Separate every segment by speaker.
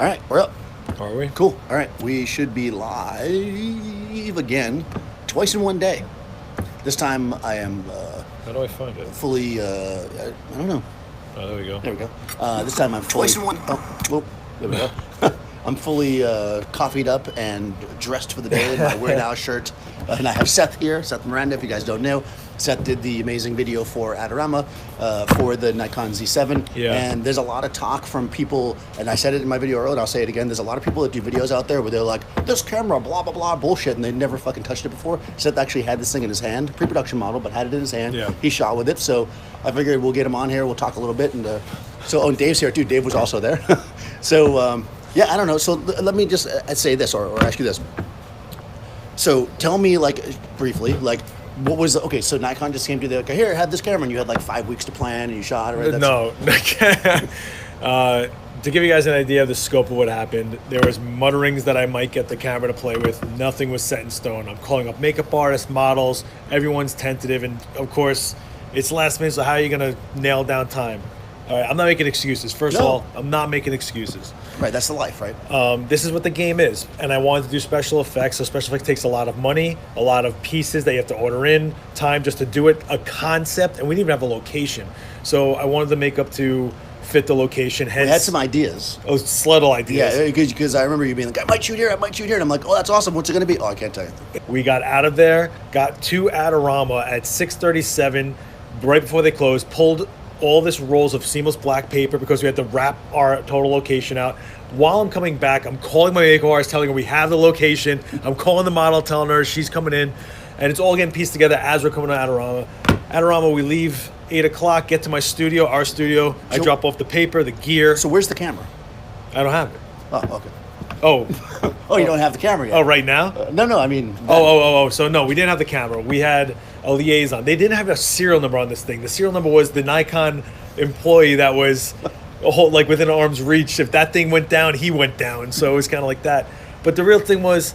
Speaker 1: All right, we're up.
Speaker 2: Are we?
Speaker 1: Cool. All right, we should be live again, twice in one day. This time I am
Speaker 2: How do I find it?
Speaker 1: fully, I don't know.
Speaker 2: Oh, there we go.
Speaker 1: There we go. This time I'm fully...
Speaker 3: Twice in one...
Speaker 1: Oh, whoop, there we go. I'm fully coffeeed up and dressed for the day in my Weird Al shirt. And I have Seth here, Seth Miranda, if you guys don't know. Seth did the amazing video for Adorama for the Nikon Z7.
Speaker 2: Yeah.
Speaker 1: And there's a lot of talk from people, and I said it in my video earlier, and I'll say it again, there's a lot of people that do videos out there where they're like, this camera, blah, blah, blah, bullshit, and they've never fucking touched it before. Seth actually had this thing in his hand, pre-production model, but had it in his hand.
Speaker 2: Yeah.
Speaker 1: He shot with it, so I figured we'll get him on here, we'll talk a little bit, and and Dave's here too. Dave was also there. So, yeah, I don't know. So let me just say this, or ask you this. So tell me, like, briefly, like, what was okay? So Nikon just came to the okay, here, have this camera, and you had like 5 weeks to plan, and you shot it. Right?
Speaker 2: No. To give you guys an idea of the scope of what happened, there was mutterings that I might get the camera to play with. Nothing was set in stone. I'm calling up makeup artists, models. Everyone's tentative, and of course, it's last minute. So how are you gonna nail down time? All right, I'm not making excuses. First of all, I'm not making excuses.
Speaker 1: Right, that's the life, right?
Speaker 2: This is what the game is, and I wanted to do special effects. So special effects takes a lot of money, a lot of pieces that you have to order in, time just to do it, a concept, and we didn't even have a location. So I wanted the makeup to fit the location. Hence,
Speaker 1: We had some ideas.
Speaker 2: oh, subtle ideas.
Speaker 1: Yeah, because I remember you being like, I might shoot here, and I'm like, oh, that's awesome. What's it gonna be? Oh, I can't tell you.
Speaker 2: We got out of there, got to Adorama at 6:37, right before they closed, pulled all this rolls of seamless black paper because we had to wrap our total location out. While I'm coming back, I'm calling my makeup artist, telling her we have the location. I'm calling the model, telling her she's coming in, and it's all getting pieced together as we're coming to Adorama. Adorama, we leave 8 o'clock, get to my studio, our studio. I drop off the paper, the gear.
Speaker 1: So where's the camera?
Speaker 2: I don't have it.
Speaker 1: Oh, okay.
Speaker 2: Oh.
Speaker 1: Oh, you don't have the camera yet?
Speaker 2: Oh, right now?
Speaker 1: No, I mean...
Speaker 2: So no, we didn't have the camera. We had a liaison. They didn't have a serial number on this thing. The serial number was the Nikon employee that was like within arm's reach. If that thing went down, he went down. So it was kind of like that. But the real thing was,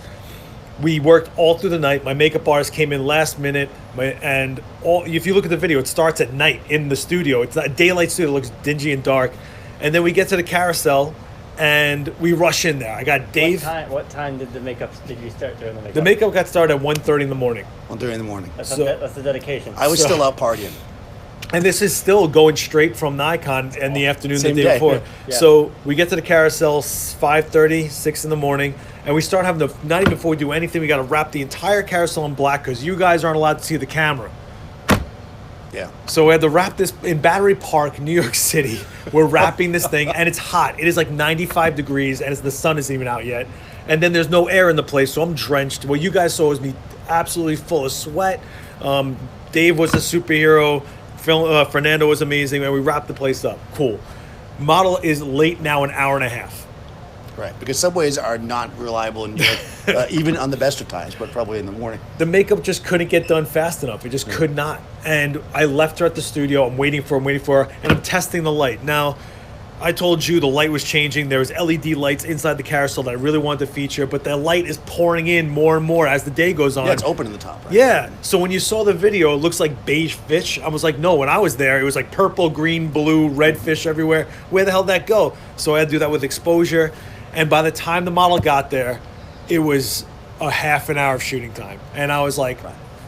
Speaker 2: we worked all through the night. My makeup artist came in last minute, if you look at the video, it starts at night in the studio. It's not a daylight studio. It looks dingy and dark. And then we get to the carousel, and we rush in there. I got Dave.
Speaker 3: What time did you start doing the makeup?
Speaker 2: The makeup got started at 1:30 in the morning.
Speaker 1: 1:30 in the morning.
Speaker 3: That's the dedication.
Speaker 1: I was still out partying.
Speaker 2: And this is still going straight from Nikon in the afternoon
Speaker 1: Same
Speaker 2: the day
Speaker 1: day.
Speaker 2: before.
Speaker 3: Yeah.
Speaker 2: So we get to the carousel 5:30, 6 in the morning, and we start having not even before we do anything, we got to wrap the entire carousel in black because you guys aren't allowed to see the camera.
Speaker 1: Yeah.
Speaker 2: So we had to wrap this in Battery Park, New York City. We're wrapping this thing, and it's hot. It is like 95 degrees, and the sun isn't even out yet. And then there's no air in the place, so I'm drenched. What you guys saw was me absolutely full of sweat. Dave was a superhero. Fernando was amazing, and we wrapped the place up. Cool. Model is late now, an hour and a half.
Speaker 1: Right, because subways are not reliable in New York, even on the best of times, but probably in the morning.
Speaker 2: The makeup just couldn't get done fast enough. It just could not. And I left her at the studio. I'm waiting for her, and I'm testing the light. Now, I told you the light was changing. There was LED lights inside the carousel that I really wanted to feature, but the light is pouring in more and more as the day goes on.
Speaker 1: Yeah, it's open in the top, right?
Speaker 2: Yeah. So when you saw the video, it looks like beige fish. I was like, no, when I was there, it was like purple, green, blue, red fish everywhere. Where the hell did that go? So I had to do that with exposure. And by the time the model got there, it was a half an hour of shooting time. And I was like,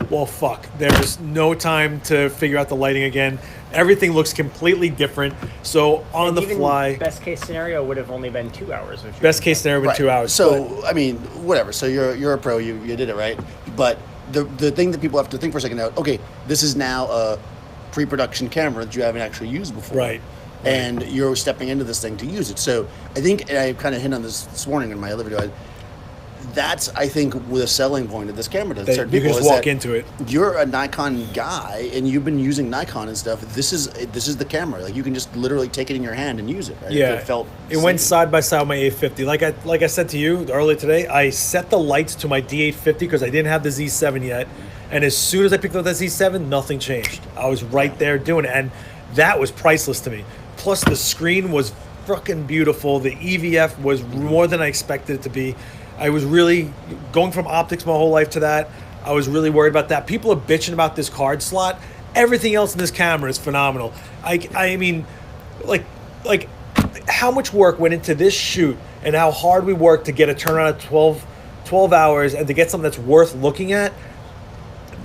Speaker 2: well, fuck. There's no time to figure out the lighting again. Everything looks completely different. So on the fly.
Speaker 3: Best case scenario would have only been 2 hours.
Speaker 2: Best case scenario would be 2 hours.
Speaker 1: So, I mean, whatever. So you're a pro. You did it, right? But the thing that people have to think for a second now, okay, this is now a pre-production camera that you haven't actually used before.
Speaker 2: Right.
Speaker 1: And you're stepping into this thing to use it. So I think, and I kind of hit on this morning in my other video, that's, I think, the selling point of this camera to certain people.
Speaker 2: You can just walk into it.
Speaker 1: You're a Nikon guy, and you've been using Nikon and stuff. This is the camera. Like, you can just literally take it in your hand and use it. Right?
Speaker 2: Yeah, it went side by side with my 850. Like I said to you earlier today, I set the lights to my D850 because I didn't have the Z7 yet. And as soon as I picked up the Z7, nothing changed. I was right there doing it, and that was priceless to me. Plus, the screen was fucking beautiful. The EVF was more than I expected it to be. I was really going from optics my whole life to that. I was really worried about that. People are bitching about this card slot. Everything else in this camera is phenomenal. I mean, like how much work went into this shoot and how hard we worked to get a turnaround of 12 hours and to get something that's worth looking at.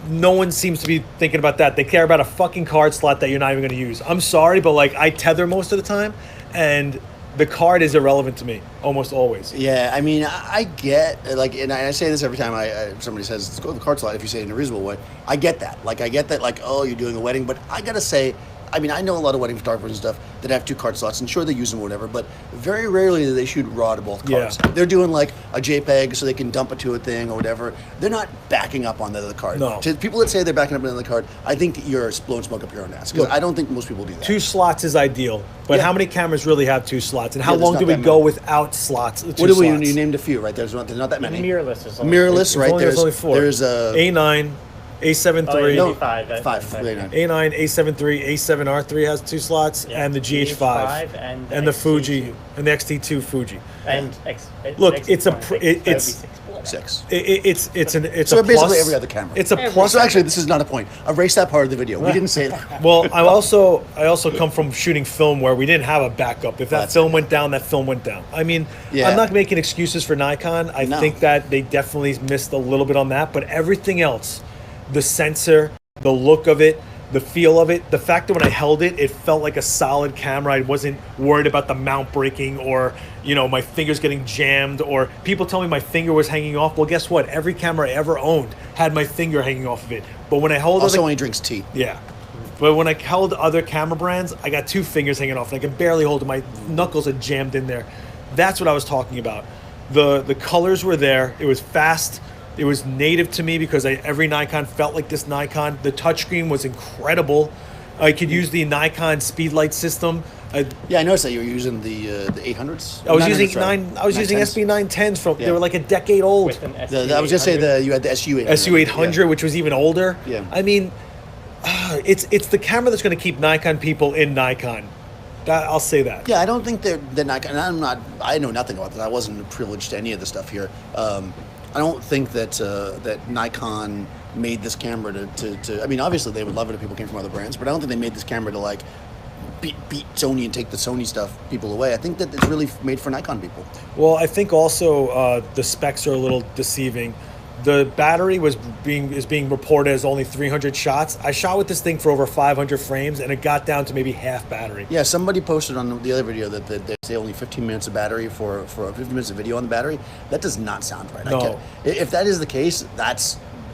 Speaker 2: No one seems to be thinking about that. They care about a fucking card slot that you're not even going to use. I'm sorry, but like I tether most of the time, and the card is irrelevant to me almost always.
Speaker 1: Yeah, I mean, I get, like, and I say this every time somebody says, let's go to the card slot, if you say it in a reasonable way. I get that. Like, oh, you're doing a wedding, but I gotta say, I mean, I know a lot of wedding photographers and stuff that have 2 card slots, and sure, they use them or whatever, but very rarely do they shoot RAW to both cards.
Speaker 2: Yeah.
Speaker 1: They're doing like a JPEG so they can dump it to a thing or whatever. They're not backing up on the other card.
Speaker 2: No.
Speaker 1: To people that say they're backing up on the other card, I think you're blowing smoke up your own ass, because I don't think most people do that.
Speaker 2: 2 slots is ideal, but
Speaker 1: Yeah.
Speaker 2: how many cameras really have 2 slots, and how
Speaker 1: Yeah, there's
Speaker 2: long
Speaker 1: not
Speaker 2: do we
Speaker 1: that
Speaker 2: go
Speaker 1: many.
Speaker 2: without slots?
Speaker 1: What do we? You named a few, right? There's not that many.
Speaker 3: Mirrorless is only
Speaker 1: Mirrorless, right?
Speaker 2: There's only 4.
Speaker 1: There's a
Speaker 2: A9, A7
Speaker 3: Oh,
Speaker 2: III,
Speaker 3: yeah,
Speaker 1: No,
Speaker 3: five.
Speaker 1: five.
Speaker 3: Yeah.
Speaker 2: A9, A7 III, A7 R3 has 2 slots,
Speaker 3: Yeah.
Speaker 2: and the GH5,
Speaker 3: and
Speaker 2: the
Speaker 3: XT2.
Speaker 2: Fuji, and the XT2 Fuji.
Speaker 3: And
Speaker 2: Look,
Speaker 3: X2
Speaker 2: it's a
Speaker 3: point
Speaker 2: pr-
Speaker 3: six.
Speaker 2: it-
Speaker 3: That would be
Speaker 2: it's-
Speaker 3: 6 plus.
Speaker 1: 6.
Speaker 2: It's
Speaker 1: So
Speaker 2: a
Speaker 1: basically
Speaker 2: plus.
Speaker 1: every other camera.
Speaker 2: It's a
Speaker 3: Every-
Speaker 2: plus.
Speaker 1: So actually, this is not a point. Erase that part of the video. We didn't say that.
Speaker 2: Well, I also come from shooting film where we didn't have a backup. If that
Speaker 1: That's
Speaker 2: film went down, that film went down. I mean,
Speaker 1: Yeah.
Speaker 2: I'm not making excuses for Nikon. I
Speaker 1: No.
Speaker 2: think that they definitely missed a little bit on that, but everything else, the sensor, the look of it, the feel of it, the fact that when I held it, it felt like a solid camera. I wasn't worried about the mount breaking or, my fingers getting jammed or people tell me my finger was hanging off. Well, guess what? Every camera I ever owned had my finger hanging off of it. But when I hold
Speaker 1: Also,
Speaker 2: other,
Speaker 1: when he drinks tea.
Speaker 2: yeah. But when I held other camera brands, I got 2 fingers hanging off. And I could barely hold it. My knuckles had jammed in there. That's what I was talking about. The colors were there. It was fast. It was native to me because every Nikon felt like this Nikon. The touchscreen was incredible. I could use the Nikon speedlight system.
Speaker 1: Yeah, I noticed that you were using the 800s.
Speaker 2: I was
Speaker 1: 900s,
Speaker 2: using
Speaker 1: rather.
Speaker 2: I was using
Speaker 1: 910s.
Speaker 2: SB 910s from
Speaker 1: Yeah.
Speaker 2: they were like a decade old.
Speaker 3: With an
Speaker 1: I was just say you had the SU 800.
Speaker 2: SU 800, which was even older.
Speaker 1: Yeah.
Speaker 2: I mean, it's the camera that's going to keep Nikon people in Nikon. I'll say that.
Speaker 1: Yeah, I don't think they're Nikon. And I know nothing about this. I wasn't privileged to any of the stuff here. I don't think that that Nikon made this camera to. I mean, obviously they would love it if people came from other brands, but I don't think they made this camera to like beat Sony and take the Sony stuff people away. I think that it's really made for Nikon people.
Speaker 2: Well, I think also the specs are a little deceiving. The battery is being reported as only 300 shots. I shot with this thing for over 500 frames, and it got down to maybe half battery.
Speaker 1: Yeah, somebody posted on the other video that they say only 15 minutes of battery for 15 minutes of video on the battery. That does not sound right.
Speaker 2: No.
Speaker 1: If that is the case,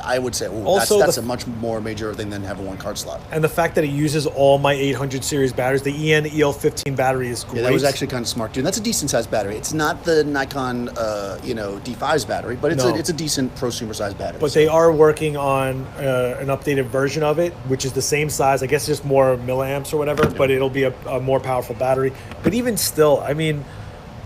Speaker 1: I would say
Speaker 2: Also,
Speaker 1: that's a much more major thing than having 1 card slot.
Speaker 2: And the fact that it uses all my 800 series batteries, the EN EL15 battery is great.
Speaker 1: Yeah, that was actually kind of smart too. And that's a decent sized battery. It's not the Nikon, D5's battery, but it's a decent prosumer sized battery.
Speaker 2: But they are working on an updated version of it, which is the same size. I guess just more milliamps or whatever, but it'll be a more powerful battery. But even still, I mean,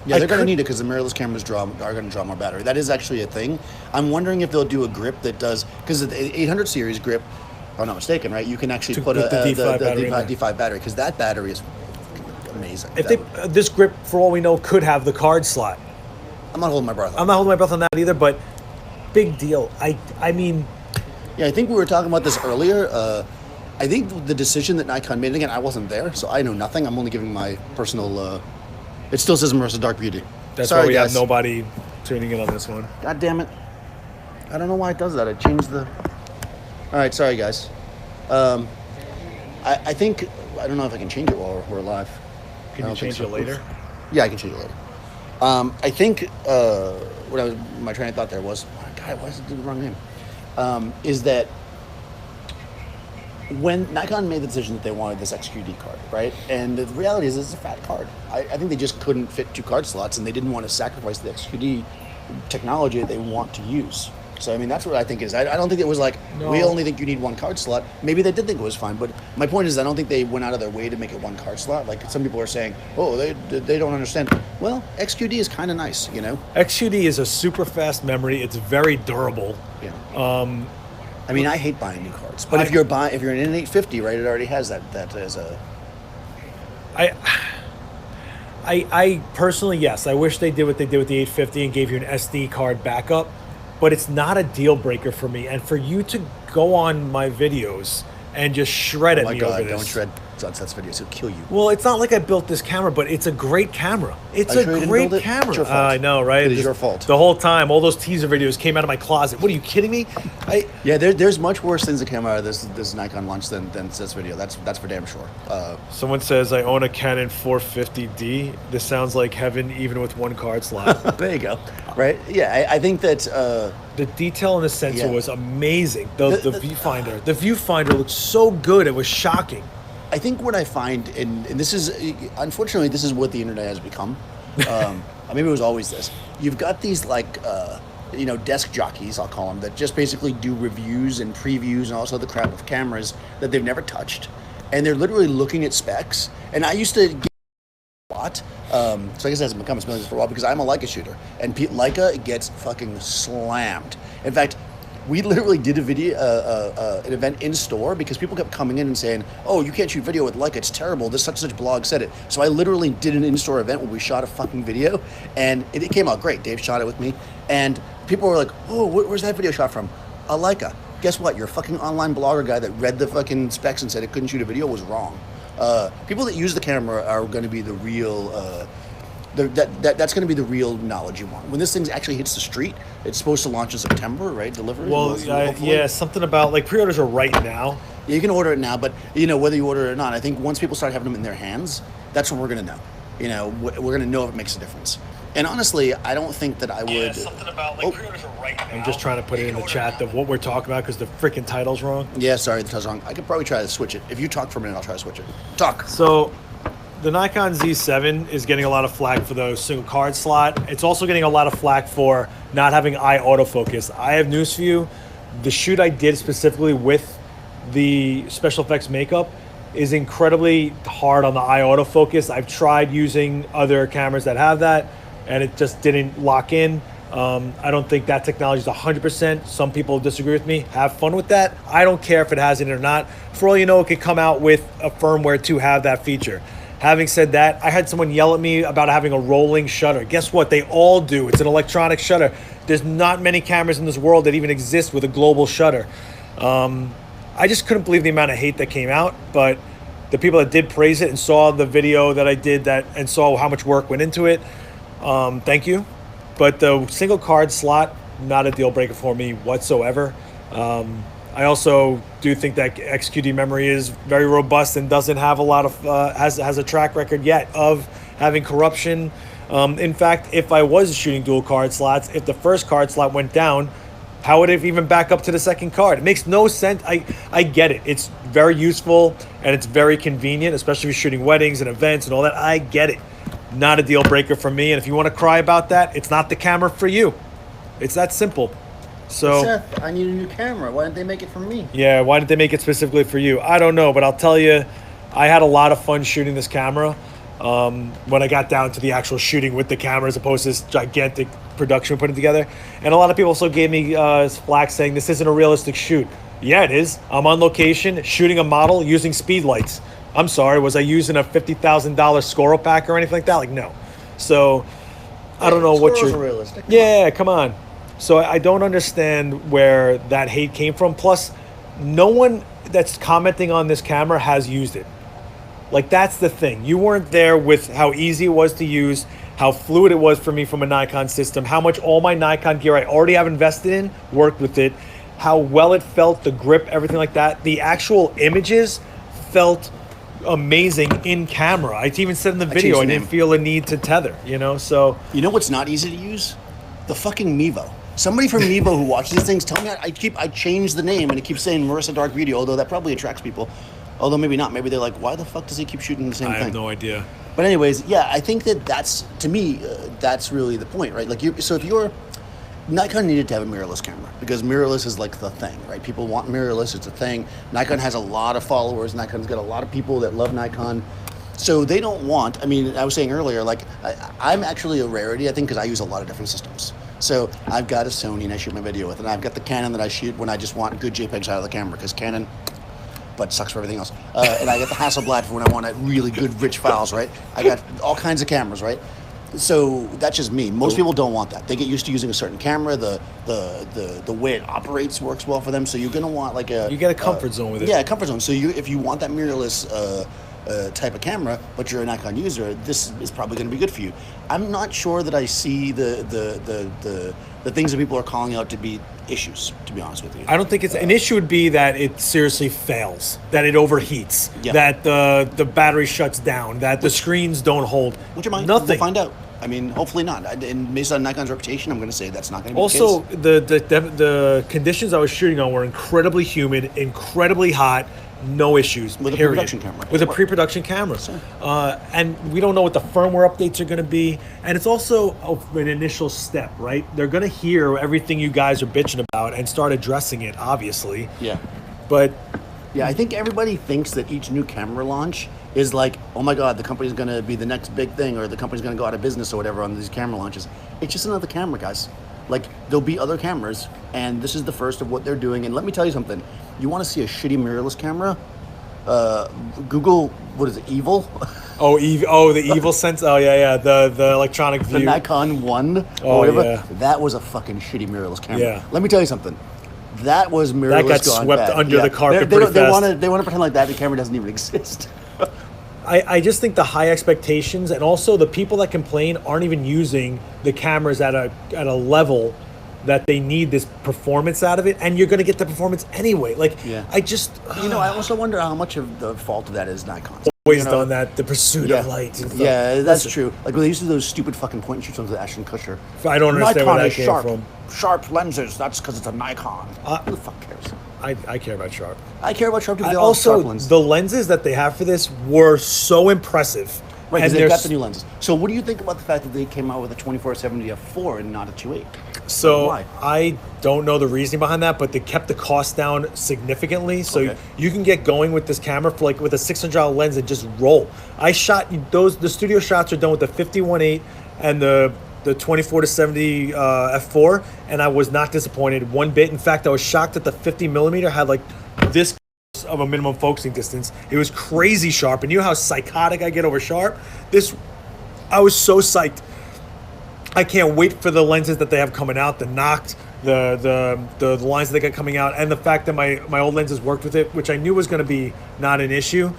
Speaker 1: yeah, they're going to need it because the mirrorless cameras are going to draw more battery. That is actually a thing. I'm wondering if they'll do a grip that does, because the 800 series grip, if I'm not mistaken, right? You can actually put
Speaker 2: put the D5 battery in there.
Speaker 1: D5 battery, because that battery is amazing.
Speaker 2: If this grip, for all we know, could have the card slot.
Speaker 1: I'm not holding my breath.
Speaker 2: I'm not holding my breath on that either, but big deal. I mean,
Speaker 1: Yeah, I think we were talking about this earlier. I think the decision that Nikon made, again, I wasn't there, so I know nothing. I'm only giving my personal. It still says Marissa Dark Beauty.
Speaker 2: that's
Speaker 1: Sorry,
Speaker 2: why we
Speaker 1: guys.
Speaker 2: have nobody tuning in on this one.
Speaker 1: God damn it! I don't know why it does that. I changed the. All right, sorry guys. I think I don't know if I can change it while we're live.
Speaker 2: Can
Speaker 1: I
Speaker 2: you
Speaker 1: don't think
Speaker 2: change
Speaker 1: so.
Speaker 2: it later?
Speaker 1: Yeah, I can change it later. I think my train of thought there was, God, why is it the wrong name? Is that when Nikon made the decision that they wanted this XQD card, right? And the reality is it's a fat card. I think they just couldn't fit 2 card slots, and they didn't want to sacrifice the XQD technology that they want to use. So, I mean, that's what I think is. I don't think it was like,
Speaker 2: No.
Speaker 1: we only think you need 1 card slot. Maybe they did think it was fine, but my point is I don't think they went out of their way to make it 1 card slot. Like some people are saying, oh, they don't understand. Well, XQD is kind of nice, you know?
Speaker 2: XQD is a super fast memory. It's very durable.
Speaker 1: Yeah. I mean, I hate buying new cards, but if you're in an 850, right, it already has that as a.
Speaker 2: I personally, yes, I wish they did what they did with the 850 and gave you an SD card backup, but it's not a deal breaker for me. And for you to go on my videos and just shred at
Speaker 1: Oh my
Speaker 2: me
Speaker 1: God,
Speaker 2: over this.
Speaker 1: don't shred. on Seth's videos. He'll kill you.
Speaker 2: Well, it's not like I built this camera, but it's a great camera. It's
Speaker 1: Are you sure you
Speaker 2: a
Speaker 1: didn't
Speaker 2: great
Speaker 1: build it?
Speaker 2: camera.
Speaker 1: It's your fault.
Speaker 2: I know, right?
Speaker 1: It is your fault.
Speaker 2: The whole time, all those teaser videos came out of my closet. What are you kidding me?
Speaker 1: Yeah, there's much worse things that came out of this Nikon launch than Seth's video. That's for damn sure.
Speaker 2: Someone says I own a Canon 450D. This sounds like heaven, even with one card slot.
Speaker 1: There you go. Right? Yeah, I think that.
Speaker 2: The detail in the sensor
Speaker 1: Yeah.
Speaker 2: was amazing. The viewfinder. The viewfinder looked so good. It was shocking.
Speaker 1: I think what I find, and this is, unfortunately, this is what the internet has become. Maybe it was always this. You've got these desk jockeys, I'll call them, that just basically do reviews and previews and all this other crap of cameras that they've never touched, and they're literally looking at specs. And I used to get a lot, so I guess it hasn't become as millions for a while because I'm a Leica shooter, and Leica gets fucking slammed. In fact, we literally did a video, an event in store because people kept coming in and saying, "Oh, you can't shoot video with Leica; it's terrible." This such and such blog said it. So I literally did an in-store event where we shot a fucking video, and it came out great. Dave shot it with me, and people were like, "Oh, where's that video shot from?" A Leica. Guess what? Your fucking online blogger guy that read the fucking specs and said it couldn't shoot a video was wrong. People that use the camera are going to be the real. That's going to be the real knowledge you want. When this thing actually hits the street, it's supposed to launch in September, right? Delivery.
Speaker 2: Well, yeah, something about like pre-orders are right now.
Speaker 1: Yeah, you can order it now, but whether you order it or not, I think once people start having them in their hands, that's when we're going to know. We're going to know if it makes a difference. And honestly, I don't think that I would.
Speaker 2: Yeah, something about like pre-orders are right now. I'm just trying to put it in the chat of what we're talking about because the freaking title's wrong.
Speaker 1: Yeah, sorry, the title's wrong. I could probably try to switch it. If you talk for a minute, I'll try to switch it. Talk.
Speaker 2: So, the Nikon Z7 is getting a lot of flack for the single card slot. It's also getting a lot of flack for not having eye autofocus. I have news for you. The shoot I did specifically with the special effects makeup is incredibly hard on the eye autofocus. I've tried using other cameras that have that, and it just didn't lock in. I don't think that technology is 100%. Some people disagree with me. Have fun with that. I don't care if it has it or not. For all you know, it could come out with a firmware to have that feature. Having said that, I had someone yell at me about having a rolling shutter. Guess what? They all do. It's an electronic shutter. There's not many cameras in this world that even exist with a global shutter. I just couldn't believe the amount of hate that came out, but the people that did praise it and saw the video that I did and saw how much work went into it, thank you. But the single card slot, not a deal breaker for me whatsoever. I also do think that XQD memory is very robust and doesn't have a lot of has a track record yet of having corruption. In fact, if I was shooting dual card slots, if the first card slot went down, how would it even back up to the second card? It makes no sense. I get it. It's very useful and it's very convenient, especially if you're shooting weddings and events and all that. I get it. Not a deal breaker for me. And if you want to cry about that, it's not the camera for you. It's that simple. So,
Speaker 1: Seth, I need a new camera. Why didn't they make it for me?
Speaker 2: Yeah, why did they make it specifically for you? I don't know, but I'll tell you, I had a lot of fun shooting this camera when I got down to the actual shooting with the camera as opposed to this gigantic production we're putting together. And a lot of people also gave me flack saying this isn't a realistic shoot. Yeah, it is. I'm on location shooting a model using speed lights. I'm sorry, was I using a $50,000 Scoro pack or anything like that? Like, no. So, I don't know what you're...
Speaker 1: realistic.
Speaker 2: Yeah, come on. So I don't understand where that hate came from. Plus, no one that's commenting on this camera has used it. Like, that's the thing. You weren't there with how easy it was to use, how fluid it was for me from a Nikon system, how much all my Nikon gear I already have invested in worked with it, how well it felt, the grip, everything like that. The actual images felt amazing in camera. I even said in the video I didn't feel a need to tether, so...
Speaker 1: You know what's not easy to use? The fucking Mevo. Somebody from Mevo who watches these things tell me I changed the name and it keeps saying Marissa Dark Video, although that probably attracts people. Although maybe not. Maybe they're like, why the fuck does he keep shooting the same thing?
Speaker 2: I have no idea.
Speaker 1: But anyways, yeah, I think that's, to me, that's really the point, right? Like, so if you're... Nikon needed to have a mirrorless camera because mirrorless is like the thing, right? People want mirrorless. It's a thing. Nikon has a lot of followers. Nikon's got a lot of people that love Nikon. So they don't want, I mean, I was saying earlier, like, I'm actually a rarity, I think, because I use a lot of different systems. So I've got a Sony and I shoot my video with, and I've got the Canon that I shoot when I just want good JPEGs out of the camera, because Canon, but sucks for everything else. And I got the Hasselblad for when I want really good, rich files, right? I got all kinds of cameras, right? So that's just me. Most people don't want that. They get used to using a certain camera. The way it operates works well for them. So you're gonna want like
Speaker 2: you get a comfort zone with it.
Speaker 1: Yeah, a comfort zone. So if you want that mirrorless type of camera, but you're a Nikon user, this is probably going to be good for you. I'm not sure that I see the things that people are calling out to be issues, to be honest with you.
Speaker 2: I don't think it's an issue. Would be that it seriously fails, that it overheats,
Speaker 1: Yeah.
Speaker 2: that the battery shuts down, that the screens don't hold.
Speaker 1: Which it might.
Speaker 2: Nothing.
Speaker 1: We'll find out. I mean, hopefully not. And based on Nikon's reputation, I'm going to say that's not going to be
Speaker 2: Also,
Speaker 1: the case.
Speaker 2: the conditions I was shooting on were incredibly humid, incredibly hot, no issues.
Speaker 1: With a
Speaker 2: period.
Speaker 1: pre-production camera.
Speaker 2: With a pre-production camera. And we don't know what the firmware updates are going to be. And it's also an initial step, right? They're going to hear everything you guys are bitching about and start addressing it, obviously.
Speaker 1: Yeah.
Speaker 2: But
Speaker 1: Yeah, I think everybody thinks that each new camera launch is like, oh my God, the company's going to be the next big thing, or the company's going to go out of business or whatever on these camera launches. It's just another camera, guys. Like, there'll be other cameras, and this is the first of what they're doing. And let me tell you something. You want to see a shitty mirrorless camera? Google, what is it, Evil?
Speaker 2: the evil sense. Oh yeah, the electronic
Speaker 1: The
Speaker 2: view.
Speaker 1: Nikon 1 or
Speaker 2: Oh,
Speaker 1: whatever.
Speaker 2: yeah.
Speaker 1: That was a fucking shitty mirrorless camera.
Speaker 2: Yeah.
Speaker 1: Let me tell you something. That was mirrorless
Speaker 2: got
Speaker 1: gone
Speaker 2: swept
Speaker 1: bad.
Speaker 2: under the carpet
Speaker 1: They
Speaker 2: pretty fast.
Speaker 1: want to pretend like that the camera doesn't even exist.
Speaker 2: I just think the high expectations, and also the people that complain aren't even using the cameras at a level that they need this performance out of it, and you're going to get the performance anyway. Like,
Speaker 1: Yeah.
Speaker 2: I just
Speaker 1: I also wonder how much of the fault of that is Nikon's.
Speaker 2: always done that. The pursuit of light. And stuff.
Speaker 1: Yeah, that's
Speaker 2: Listen,
Speaker 1: true. Like when they used to do those stupid fucking point and shoots with Ashton Kutcher.
Speaker 2: I don't understand where
Speaker 1: Nikon
Speaker 2: that
Speaker 1: is
Speaker 2: came
Speaker 1: sharp.
Speaker 2: from.
Speaker 1: Sharp lenses. That's because it's a Nikon. Who the fuck cares?
Speaker 2: I care about sharp.
Speaker 1: I care about sharp too. They all have sharp
Speaker 2: Also,
Speaker 1: lenses.
Speaker 2: the lenses that they have for this were so impressive.
Speaker 1: Right, because
Speaker 2: And
Speaker 1: they've
Speaker 2: they're
Speaker 1: got the new lenses. So what do you think about the fact that they came out with a 24-70 f4 and not a 2.8?
Speaker 2: So
Speaker 1: Why?
Speaker 2: I don't know the reasoning behind that, but they kept the cost down significantly. So
Speaker 1: Okay.
Speaker 2: you can get going with this camera for like with a $600 lens and just roll. I shot those. The studio shots are done with the 51.8 and the 24-70 f4, and I was not disappointed one bit. In fact, I was shocked that the 50mm had like this of a minimum focusing distance. It was crazy sharp, and you know how psychotic I get over sharp. I was so psyched. I can't wait for the lenses that they have coming out, the Noct, the lines that they got coming out, and the fact that my old lenses worked with it, which I knew was going to be not an issue.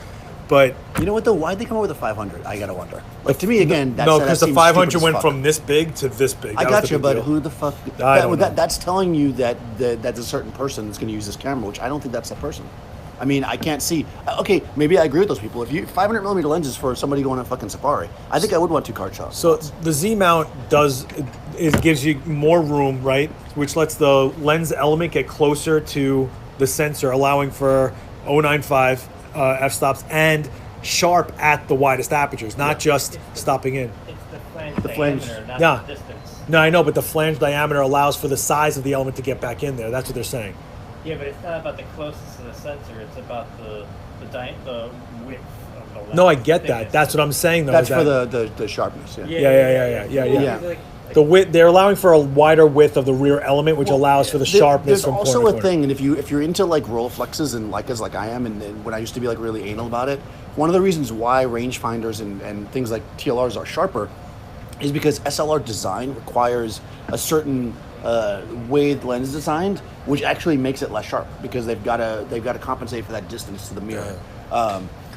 Speaker 2: But
Speaker 1: You know what though? Why'd they come out with a 500? I gotta wonder. Like to me again,
Speaker 2: no,
Speaker 1: that
Speaker 2: because the
Speaker 1: seems
Speaker 2: 500
Speaker 1: stupid as
Speaker 2: went
Speaker 1: fuck.
Speaker 2: from this big to this big.
Speaker 1: I
Speaker 2: That was
Speaker 1: got
Speaker 2: the
Speaker 1: you,
Speaker 2: big
Speaker 1: but
Speaker 2: deal.
Speaker 1: who the fuck?
Speaker 2: I don't know.
Speaker 1: That's telling you that that's a certain person that's going to use this camera, which I don't think that's the person. I mean, I can't see. Okay, maybe I agree with those people. If you 500mm lenses for somebody going on fucking safari, I think I would want 2 card shots.
Speaker 2: So the Z mount it gives you more room, right? Which lets the lens element get closer to the sensor, allowing for 0.95 f-stops and sharp at the widest apertures, not just stopping in.
Speaker 3: It's the flange
Speaker 1: The flange.
Speaker 3: diameter, not
Speaker 2: Yeah.
Speaker 3: the distance.
Speaker 2: No, I know, but the flange diameter allows for the size of the element to get back in there. That's what they're saying.
Speaker 3: Yeah, but it's not about the closest to the sensor. It's about the width of the lens.
Speaker 2: No, I get that.
Speaker 3: thickness.
Speaker 2: That's what I'm saying, though.
Speaker 1: that's
Speaker 2: is
Speaker 1: for
Speaker 2: that
Speaker 1: the sharpness. Yeah.
Speaker 2: Yeah.
Speaker 1: Yeah.
Speaker 3: Like,
Speaker 2: the width. They're allowing for a wider width of the rear element, which allows for the sharpness
Speaker 1: There's
Speaker 2: from
Speaker 1: also
Speaker 2: corner
Speaker 1: a
Speaker 2: to corner.
Speaker 1: thing, and if you're into like Rolleiflexes and Leicas like I am, and when I used to be like really anal about it, one of the reasons why rangefinders and things like TLRs are sharper is because SLR design requires a certain way the lens is designed, which actually makes it less sharp because they've got to compensate for that distance to the mirror.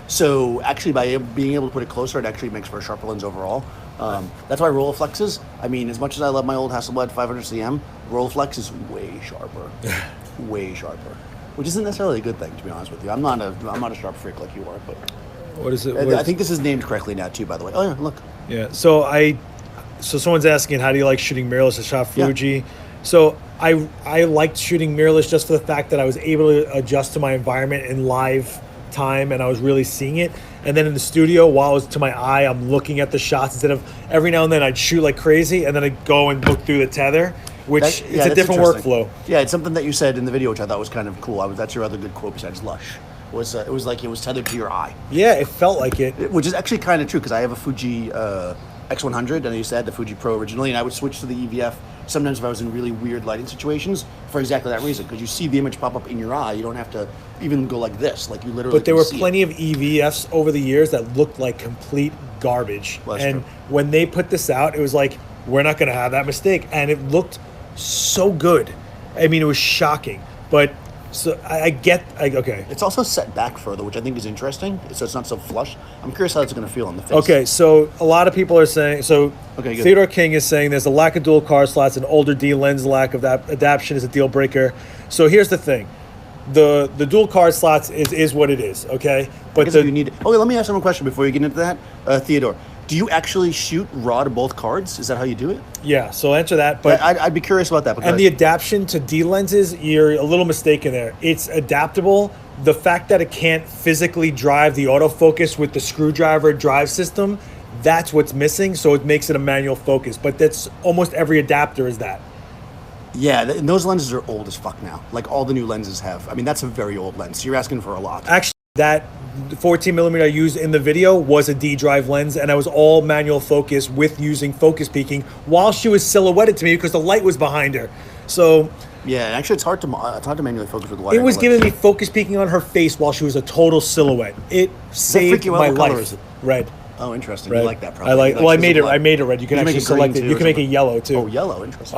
Speaker 1: So actually, by being able to put it closer, it actually makes for a sharper lens overall. That's why Rolleiflexes. I mean, as much as I love my old Hasselblad 500 CM, Rolleiflex is way sharper, way sharper, which isn't necessarily a good thing, to be honest with you. I'm not a sharp freak like you are, but
Speaker 2: What is it?
Speaker 1: I think this is named correctly now too. By the way, oh yeah, look.
Speaker 2: Yeah. So someone's asking, how do you like shooting mirrorless? I shot
Speaker 1: Yeah.
Speaker 2: Fuji. So I liked shooting mirrorless just for the fact that I was able to adjust to my environment in live time, and I was really seeing it. And then in the studio, while I was to my eye, I'm looking at the shots instead of every now and then I'd shoot like crazy, and then I'd go and look through the tether, which it's a
Speaker 1: that's
Speaker 2: different
Speaker 1: interesting.
Speaker 2: workflow.
Speaker 1: Yeah, it's something that you said in the video, which I thought was kind of cool. That's your other good quote besides lush. It was like it was tethered to your eye,
Speaker 2: Yeah, it felt like it.
Speaker 1: which is actually kind of true because I have a Fuji X100 and I used to have the Fuji Pro originally, and I would switch to the EVF sometimes if I was in really weird lighting situations for exactly that reason, because you see the image pop up in your eye. You don't have to even go like this, like you literally.
Speaker 2: But there
Speaker 1: can
Speaker 2: were
Speaker 1: see
Speaker 2: plenty
Speaker 1: it.
Speaker 2: of EVFs over the years that looked like complete garbage.
Speaker 1: Well, that's
Speaker 2: and
Speaker 1: true.
Speaker 2: when they put this out, it was like, we're not going to have that mistake. And it looked so good. I mean, it was shocking. But So I get. Okay.
Speaker 1: It's also set back further, which I think is interesting. So it's not so flush. I'm curious how it's going to feel on the face.
Speaker 2: Okay, so a lot of people are saying. So
Speaker 1: Okay, good.
Speaker 2: Theodore King is saying there's a lack of dual card slots, and older D lens lack of that adaptation is a deal breaker. So here's the thing. The dual card slots is what it is, okay? But
Speaker 1: You need. Okay, let me ask one question before you get into that, Theodore. Do you actually shoot raw to both cards? Is that how you do it?
Speaker 2: yeah, so I'll answer that. But
Speaker 1: I'd be curious about that.
Speaker 2: and the adaptation to D lenses, you're a little mistaken there. It's adaptable. The fact that it can't physically drive the autofocus with the screwdriver drive system, that's what's missing. So it makes it a manual focus. But that's almost every adapter is that.
Speaker 1: Yeah, and those lenses are old as fuck now. Like all the new lenses have. I mean, that's a very old lens. You're asking for a lot.
Speaker 2: Actually, that 14 millimeter I used in the video was a D drive lens, and I was all manual focus with using focus peaking while she was silhouetted to me because the light was behind her. So
Speaker 1: Yeah, actually, it's hard to manually focus with the wide.
Speaker 2: it was giving me focus peaking on her face while she was a total silhouette. It saved
Speaker 1: freak you out?
Speaker 2: my
Speaker 1: What color
Speaker 2: life.
Speaker 1: is it?
Speaker 2: Red.
Speaker 1: Oh, interesting.
Speaker 2: Red.
Speaker 1: You like that? Probably.
Speaker 2: I like.
Speaker 1: You
Speaker 2: Well, I
Speaker 1: because
Speaker 2: made
Speaker 1: of
Speaker 2: it.
Speaker 1: light.
Speaker 2: I made it red. You can
Speaker 1: You make
Speaker 2: actually
Speaker 1: it green
Speaker 2: select it.
Speaker 1: too,
Speaker 2: You
Speaker 1: or
Speaker 2: can make it
Speaker 1: something?
Speaker 2: yellow too.
Speaker 1: Oh, yellow. Interesting.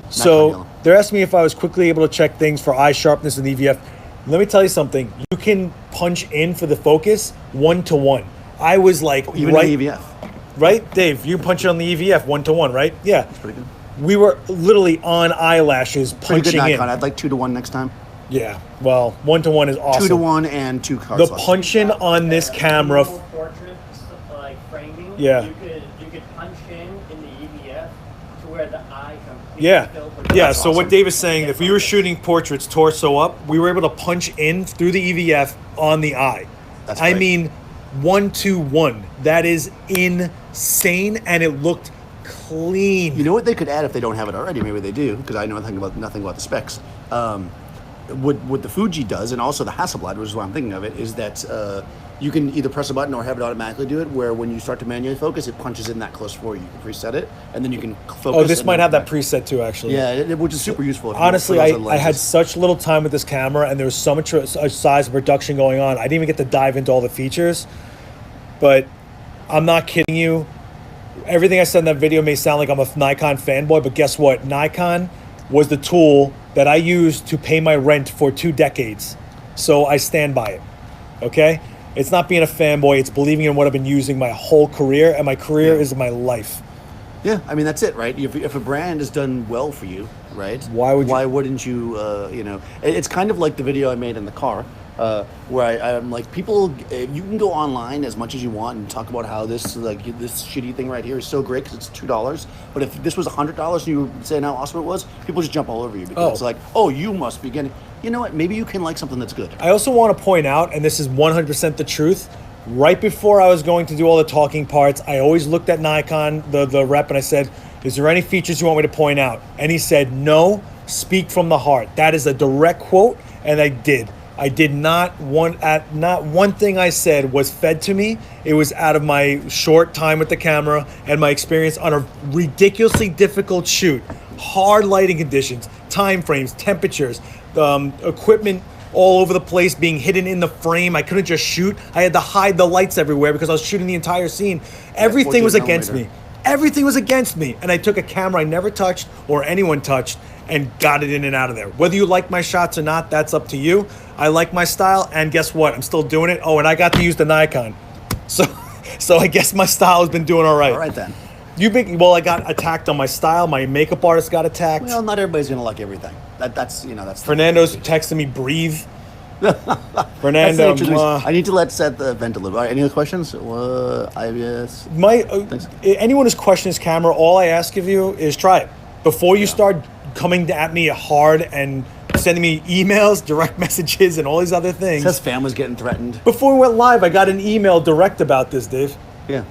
Speaker 2: So
Speaker 1: yellow.
Speaker 2: they're asking me if I was quickly able to check things for eye sharpness in the EVF. Let me tell you something. You can punch in for the focus 1-to-1. I was like
Speaker 1: Even
Speaker 2: right,
Speaker 1: the EVF.
Speaker 2: right, Dave. You punch it on the EVF 1-to-1, right? Yeah.
Speaker 1: Pretty good.
Speaker 2: We were literally on eyelashes
Speaker 1: Pretty good
Speaker 2: punching in.
Speaker 1: Nikon. I'd like 2-to-1 next time.
Speaker 2: Yeah. Well, 1-to-1 is awesome.
Speaker 1: 2-to-1 and 2 cards.
Speaker 2: The punch-in on this camera.
Speaker 3: Portraits, like framing.
Speaker 2: Yeah.
Speaker 3: You could punch in the EVF to where the eye completely
Speaker 2: Yeah,
Speaker 3: filled with
Speaker 2: yeah.
Speaker 1: That's
Speaker 2: So what
Speaker 1: awesome.
Speaker 2: Dave is saying, if we were shooting portraits torso up, we were able to punch in through the EVF on the eye.
Speaker 1: That's
Speaker 2: I
Speaker 1: great.
Speaker 2: mean, 1-to-1. That is insane, and it looked clean.
Speaker 1: You know what they could add if they don't have it already? Maybe they do, because I know nothing about the specs. What the Fuji does, and also the Hasselblad, which is why I'm thinking of it, is that you can either press a button or have it automatically do it, where when you start to manually focus, it punches in that close for you. You can preset it, and then you can focus.
Speaker 2: Oh, this
Speaker 1: and
Speaker 2: might
Speaker 1: then-
Speaker 2: have that preset too, actually.
Speaker 1: Yeah, which is super useful.
Speaker 2: Honestly,
Speaker 1: for those other
Speaker 2: I had
Speaker 1: lenses.
Speaker 2: such little time with this camera, and there was so much size of production going on. I didn't even get to dive into all the features, but I'm not kidding you. Everything I said in that video may sound like I'm a Nikon fanboy, but guess what? Nikon was the tool that I used to pay my rent for 2 decades. So I stand by it, okay? It's not being a fanboy, it's believing in what I've been using my whole career, and my career is my life.
Speaker 1: Yeah, I mean that's it, right? If a brand has done well for you, right?
Speaker 2: Why
Speaker 1: wouldn't you? It's kind of like the video I made in the car, where I'm like, people, you can go online as much as you want and talk about how this shitty thing right here is so great because it's $2. But if this was $100 and you were saying how awesome it was, people just jump all over you because it's like, oh, you must be getting. You know what? Maybe you can like something that's good.
Speaker 2: I also want to point out, and this is 100% the truth, right before I was going to do all the talking parts, I always looked at Nikon, the rep, and I said, is there any features you want me to point out? And he said, no, speak from the heart. That is a direct quote, and I did. I did not one thing I said was fed to me. It was out of my short time with the camera and my experience on a ridiculously difficult shoot. Hard lighting conditions, time frames, temperatures, equipment all over the place being hidden in the frame. I couldn't just shoot. I had to hide the lights everywhere because I was shooting the entire scene. Everything was
Speaker 1: 14
Speaker 2: against
Speaker 1: millimeter.
Speaker 2: me. Everything was against me. And I took a camera I never touched or anyone touched and got it in and out of there. Whether you like my shots or not, that's up to you. I like my style, and guess what? I'm still doing it. Oh, and I got to use the Nikon. So I guess my style has been doing all right.
Speaker 1: All right then.
Speaker 2: I got attacked on my style. My makeup artist got attacked.
Speaker 1: Well, not everybody's gonna like everything. That's
Speaker 2: Fernando's texting me, breathe.
Speaker 1: That's
Speaker 2: Fernando,
Speaker 1: the truth. I need to let Seth vent a little. All right, any other questions? IBS.
Speaker 2: Anyone who's questioning his camera, all I ask of you is try it. Before you start coming at me hard and sending me emails, direct messages, and all these other things.
Speaker 1: Seth's family's getting threatened.
Speaker 2: Before we went live, I got an email direct about this, Dave.
Speaker 1: Yeah.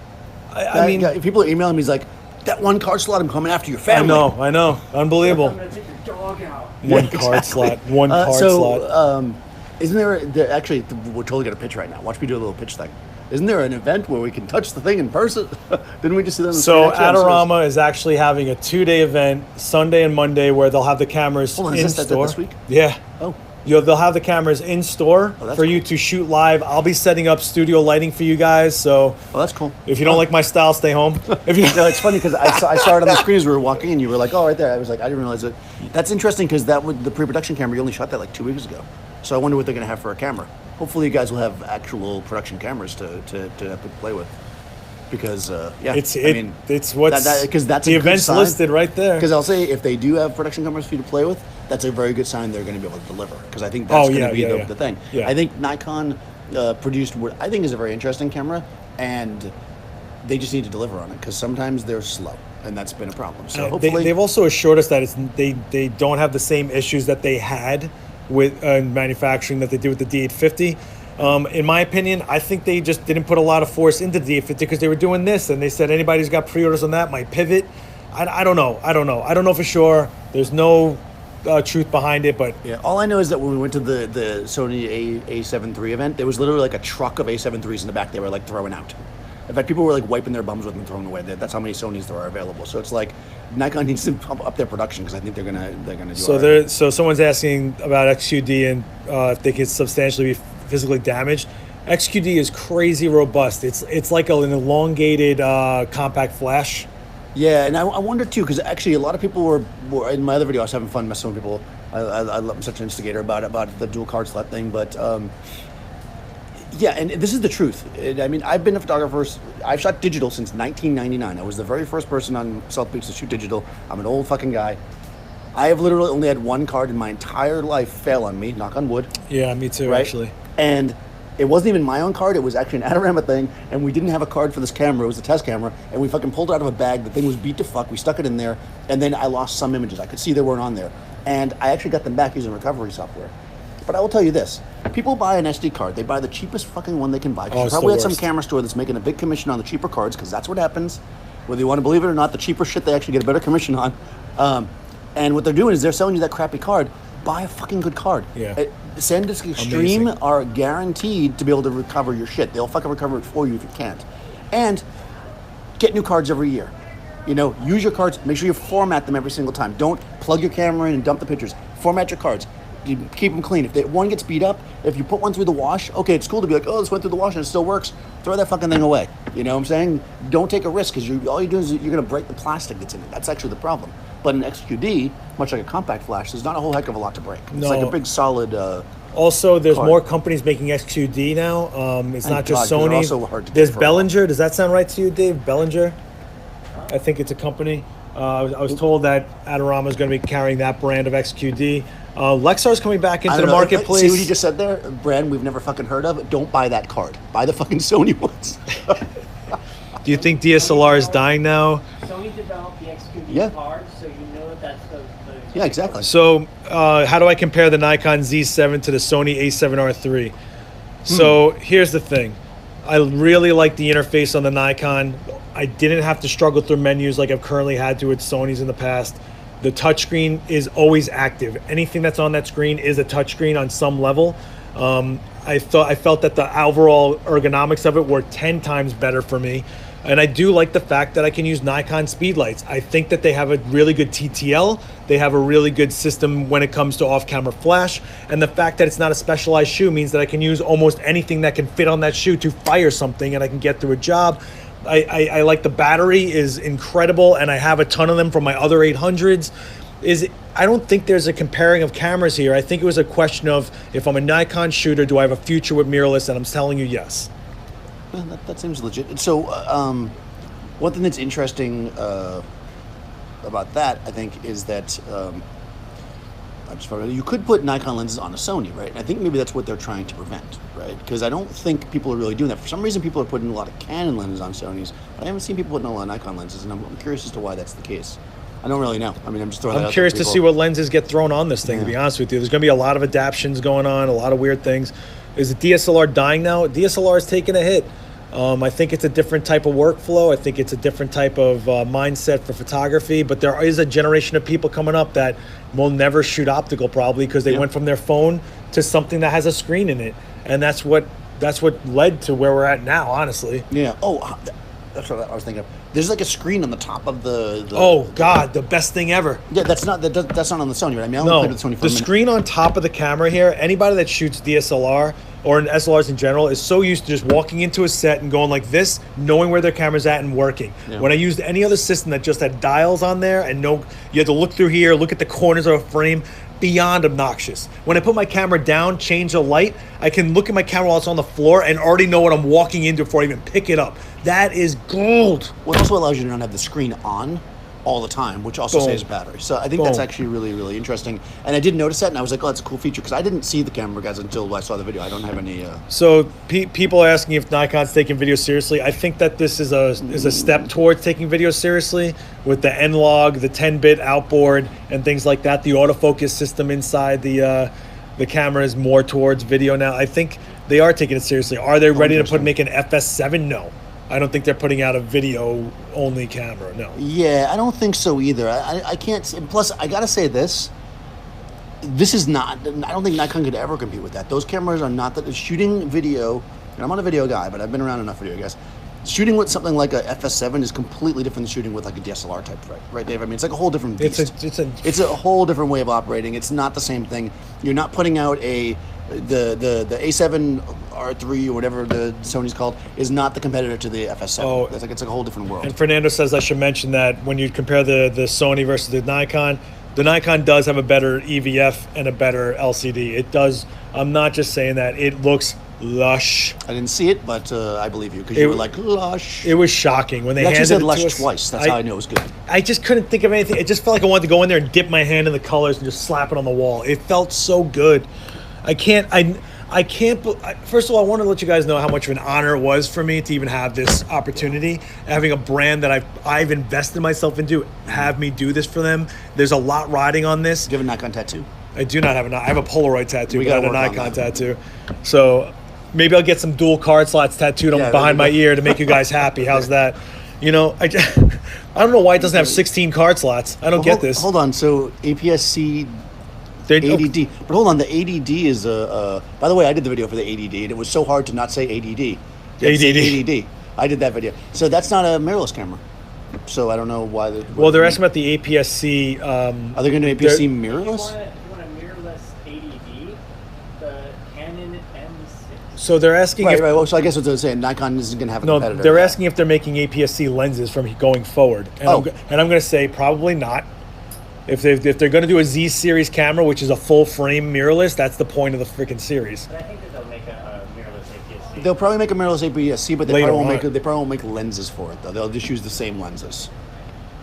Speaker 2: I mean,
Speaker 1: if people are emailing me, he's like, that one card slot, I'm coming after your family.
Speaker 2: I know. Unbelievable.
Speaker 3: I'm gonna take your dog out.
Speaker 2: One card slot. One card slot.
Speaker 1: Isn't there actually, we're totally going to pitch right now. Watch me do a little pitch thing. Isn't there an event where we can touch the thing in person? Didn't we just see that on the
Speaker 2: So
Speaker 1: screen? Actually,
Speaker 2: Adorama is actually having a 2-day event, Sunday and Monday, where they'll have the cameras
Speaker 1: Hold on, is
Speaker 2: in
Speaker 1: this that
Speaker 2: store.
Speaker 1: this week?
Speaker 2: Yeah.
Speaker 1: Oh.
Speaker 2: They'll have the cameras in store
Speaker 1: that's
Speaker 2: for you to shoot live. I'll be setting up studio lighting for you guys. So
Speaker 1: Oh, that's cool.
Speaker 2: if you don't like my style, stay home. If you
Speaker 1: No, it's funny because I saw it on the screen as we were walking in. You were like, oh, right there. I was like, I didn't realize it. That's interesting because the pre-production camera, you only shot that like 2 weeks ago. So I wonder what they're going to have for a camera. Hopefully, you guys will have actual production cameras to play with. Because
Speaker 2: it's what's
Speaker 1: because that's
Speaker 2: the
Speaker 1: a good
Speaker 2: events
Speaker 1: sign.
Speaker 2: listed right there.
Speaker 1: Because I'll say if they do have production cameras for you to play with, that's a very good sign they're going to be able to deliver. Because I think that's going to be the thing.
Speaker 2: Yeah.
Speaker 1: I think Nikon produced what I think is a very interesting camera, and they just need to deliver on it because sometimes they're slow, and that's been a problem. So hopefully,
Speaker 2: they've also assured us that they don't have the same issues that they had with manufacturing that they did with the D850. In my opinion, I think they just didn't put a lot of force into the D850 because they were doing this, and they said anybody who's got pre-orders on that might pivot. I don't know. I don't know for sure. There's no truth behind it, but
Speaker 1: yeah. All I know is that when we went to the Sony A7 III event, there was literally like a truck of A7 IIIs in the back they were like throwing out. In fact, people were like wiping their bums with them, throwing away. That's how many Sonys there are available. So it's like Nikon needs to pump up their production because I think they're gonna do.
Speaker 2: So someone's asking about XQD and if they could substantially be physically damaged. XQD is crazy robust. It's like an elongated compact flash.
Speaker 1: Yeah, and I wonder too because actually a lot of people were in my other video. I was having fun messing with people. I'm such an instigator about the dual card slot thing, but. Yeah, and this is the truth. I mean, I've been a photographer. I've shot digital since 1999. I was the very first person on South Beach to shoot digital. I'm an old fucking guy. I have literally only had one card in my entire life fail on me, knock on wood.
Speaker 2: Yeah, me too,
Speaker 1: right?
Speaker 2: actually.
Speaker 1: And it wasn't even my own card. It was actually an Adorama thing, and we didn't have a card for this camera. It was a test camera, and we fucking pulled it out of a bag. The thing was beat to fuck. We stuck it in there, and then I lost some images. I could see they weren't on there. And I actually got them back using recovery software. But I will tell you this. People buy an SD card. They buy the cheapest fucking one they can buy. Because probably at some camera store that's making a big commission on the cheaper cards, because that's what happens. Whether you want to believe it or not, the cheaper shit they actually get a better commission on. And what they're doing is they're selling you that crappy card. Buy a fucking good card.
Speaker 2: Yeah.
Speaker 1: SanDisk Extreme are guaranteed to be able to recover your shit. They'll fucking recover it for you if you can't. And get new cards every year. You know, use your cards. Make sure you format them every single time. Don't plug your camera in and dump the pictures. Format your cards. You keep them clean. If one gets beat up, if you put one through the wash, okay, it's cool to be like, oh, this went through the wash and it still works. Throw that fucking thing away. You know what I'm saying? Don't take a risk because all you do is you're going to break the plastic that's in it. That's actually the problem. But an XQD, much like a compact flash, there's not a whole heck of a lot to break. It's like a big solid.
Speaker 2: Also, there's
Speaker 1: card.
Speaker 2: More companies making XQD now. It's
Speaker 1: Thank
Speaker 2: not just
Speaker 1: God,
Speaker 2: Sony.
Speaker 1: they're also hard to
Speaker 2: There's
Speaker 1: get for
Speaker 2: Bellinger. Does that sound right to you, Dave? Bellinger? I think it's a company. I was told that Adorama is going to be carrying that brand of XQD. Lexar's coming back into the marketplace.
Speaker 1: See what you just said there? A brand we've never fucking heard of. Don't buy that card. Buy the fucking Sony ones.
Speaker 2: Do you think DSLR is dying now?
Speaker 3: Sony developed the XQD card, so you know that's the
Speaker 1: yeah, exactly.
Speaker 2: So how do I compare the Nikon Z7 to the Sony A7R III? So here's the thing. I really like the interface on the Nikon. I didn't have to struggle through menus like I've currently had to with Sony's in the past. The touchscreen is always active. Anything that's on that screen is a touchscreen on some level. I felt that the overall ergonomics of it were 10 times better for me. And I do like the fact that I can use Nikon speedlights. I think that they have a really good TTL. They have a really good system when it comes to off-camera flash. And the fact that it's not a specialized shoe means that I can use almost anything that can fit on that shoe to fire something and I can get through a job. I like the battery is incredible, and I have a ton of them from my other 800s. I don't think there's a comparing of cameras here. I think it was a question of, if I'm a Nikon shooter, do I have a future with mirrorless? And I'm telling you, yes.
Speaker 1: Well, that seems legit. So one thing that's interesting about that, I think, is that you could put Nikon lenses on a Sony, right? And I think maybe that's what they're trying to prevent, right? Because I don't think people are really doing that. For some reason, people are putting a lot of Canon lenses on Sonys, but I haven't seen people putting a lot of Nikon lenses, and I'm curious as to why that's the case. I don't really know. I mean, I'm just throwing that out there.
Speaker 2: I'm curious to see what lenses get thrown on this thing, to be honest with you. There's going to be a lot of adaptions going on, a lot of weird things. Is the DSLR dying now? DSLR is taking a hit. I think it's a different type of workflow. I think it's a different type of mindset for photography. But there is a generation of people coming up that will never shoot optical, probably because they went from their phone to something that has a screen in it, and that's what led to where we're at now, honestly.
Speaker 1: Yeah. Oh, that's what I was thinking of. There's like a screen on the top of the
Speaker 2: oh God, the best thing ever.
Speaker 1: Yeah, that's not on the Sony, right? I mean, I only played with the Sony for a minute.
Speaker 2: Screen on top of the camera here. Anybody that shoots DSLR or in SLRs in general is so used to just walking into a set and going like this, knowing where their camera's at and working. Yeah. When I used any other system that just had dials on there and you had to look through here, look at the corners of a frame, beyond obnoxious. When I put my camera down, change the light, I can look at my camera while it's on the floor and already know what I'm walking into before I even pick it up. That is gold.
Speaker 1: Well, it also allows you to not have the screen on all the time, which also saves battery. So I think that's actually really, really interesting. And I did notice that, and I was like, oh, that's a cool feature, because I didn't see the camera guys until I saw the video. I don't have any...
Speaker 2: So people are asking if Nikon's taking video seriously. I think that this is a step towards taking video seriously with the N-Log, the 10-bit outboard, and things like that. The autofocus system inside the camera is more towards video now. I think they are taking it seriously. Are they ready to make an FS7? No. I don't think they're putting out a video-only camera, no.
Speaker 1: Yeah, I don't think so either. I can't... Plus, I gotta say this. This is not... I don't think Nikon could ever compete with that. Those cameras are not... Shooting video... And I'm not a video guy, but I've been around enough video guys. Shooting with something like a FS7 is completely different than shooting with like a DSLR type, right, Dave? I mean, it's like a whole different beast. It's a whole different way of operating. It's not the same thing. You're not putting out the A7 R3 or whatever the Sony's called is not the competitor to the FS7.
Speaker 2: Oh,
Speaker 1: it's like a whole different world.
Speaker 2: And Fernando says I should mention that when you compare the Sony versus the Nikon does have a better EVF and a better LCD. It does. I'm not just saying that. It looks lush.
Speaker 1: I didn't see it, but I believe you, because you were like, lush.
Speaker 2: It was shocking when they
Speaker 1: actually
Speaker 2: handed
Speaker 1: said
Speaker 2: it
Speaker 1: lush
Speaker 2: to us.
Speaker 1: twice. That's how I knew it was good.
Speaker 2: I just couldn't think of anything. It just felt like I wanted to go in there and dip my hand in the colors and just slap it on the wall. It felt so good. I can't. First of all, I want to let you guys know how much of an honor it was for me to even have this opportunity, having a brand that I've invested myself into, have me do this for them. There's a lot riding on this.
Speaker 1: Do you have a Nikon tattoo?
Speaker 2: I do not have I have a Polaroid tattoo, but not a Nikon tattoo. So maybe I'll get some dual card slots tattooed on behind my ear to make you guys happy. How's that? You know, I don't know why it doesn't have 16 card slots. I don't get this.
Speaker 1: Hold on. So APS-C... ADD. But hold on, the ADD is by the way, I did the video for the ADD, and it was so hard to not say ADD. ADD. I did that video. So that's not a mirrorless camera. So I don't know why.
Speaker 2: Well, they're asking about the APS-C.
Speaker 1: Are they going to do APS-C mirrorless?
Speaker 3: If you want a mirrorless ADD, the Canon M6.
Speaker 2: So they're asking
Speaker 1: right. Well, so I guess what they're saying, Nikon isn't going to have a competitor.
Speaker 2: No, they're asking if they're making APS-C lenses from going forward. And I'm going to say probably not. If they're going to do a Z series camera, which is a full frame mirrorless, that's the point of the freaking series.
Speaker 3: But I think that they'll make a mirrorless APS-C.
Speaker 1: They'll probably make a mirrorless APS-C, but they probably won't make lenses for it though. They'll just use the same lenses.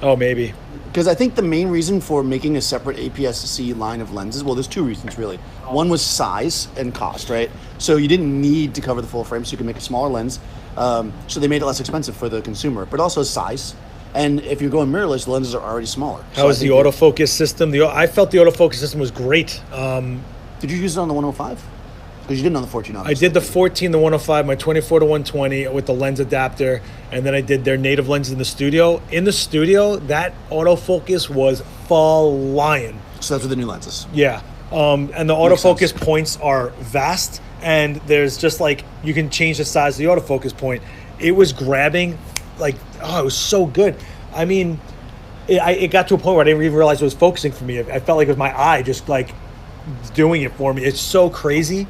Speaker 2: Oh, maybe.
Speaker 1: Because I think the main reason for making a separate APS-C line of lenses, well, there's two reasons really. One was size and cost, right? So you didn't need to cover the full frame, so you could make a smaller lens. So they made it less expensive for the consumer, but also size. And if you're going mirrorless, the lenses are already smaller.
Speaker 2: How was the autofocus system? I felt the autofocus system was great.
Speaker 1: Did you use it on the 105? Because you didn't on the 14, obviously.
Speaker 2: I did the 14, the 105, my 24 to 120 with the lens adapter, and then I did their native lenses in the studio. In the studio, that autofocus was flying.
Speaker 1: So that's with the new lenses.
Speaker 2: Yeah. And the autofocus points are vast, and there's just like, you can change the size of the autofocus point. It was grabbing, like, it was so good. I mean, it got to a point where I didn't even realize it was focusing for me. I felt like it was my eye just like doing it for me. It's so crazy.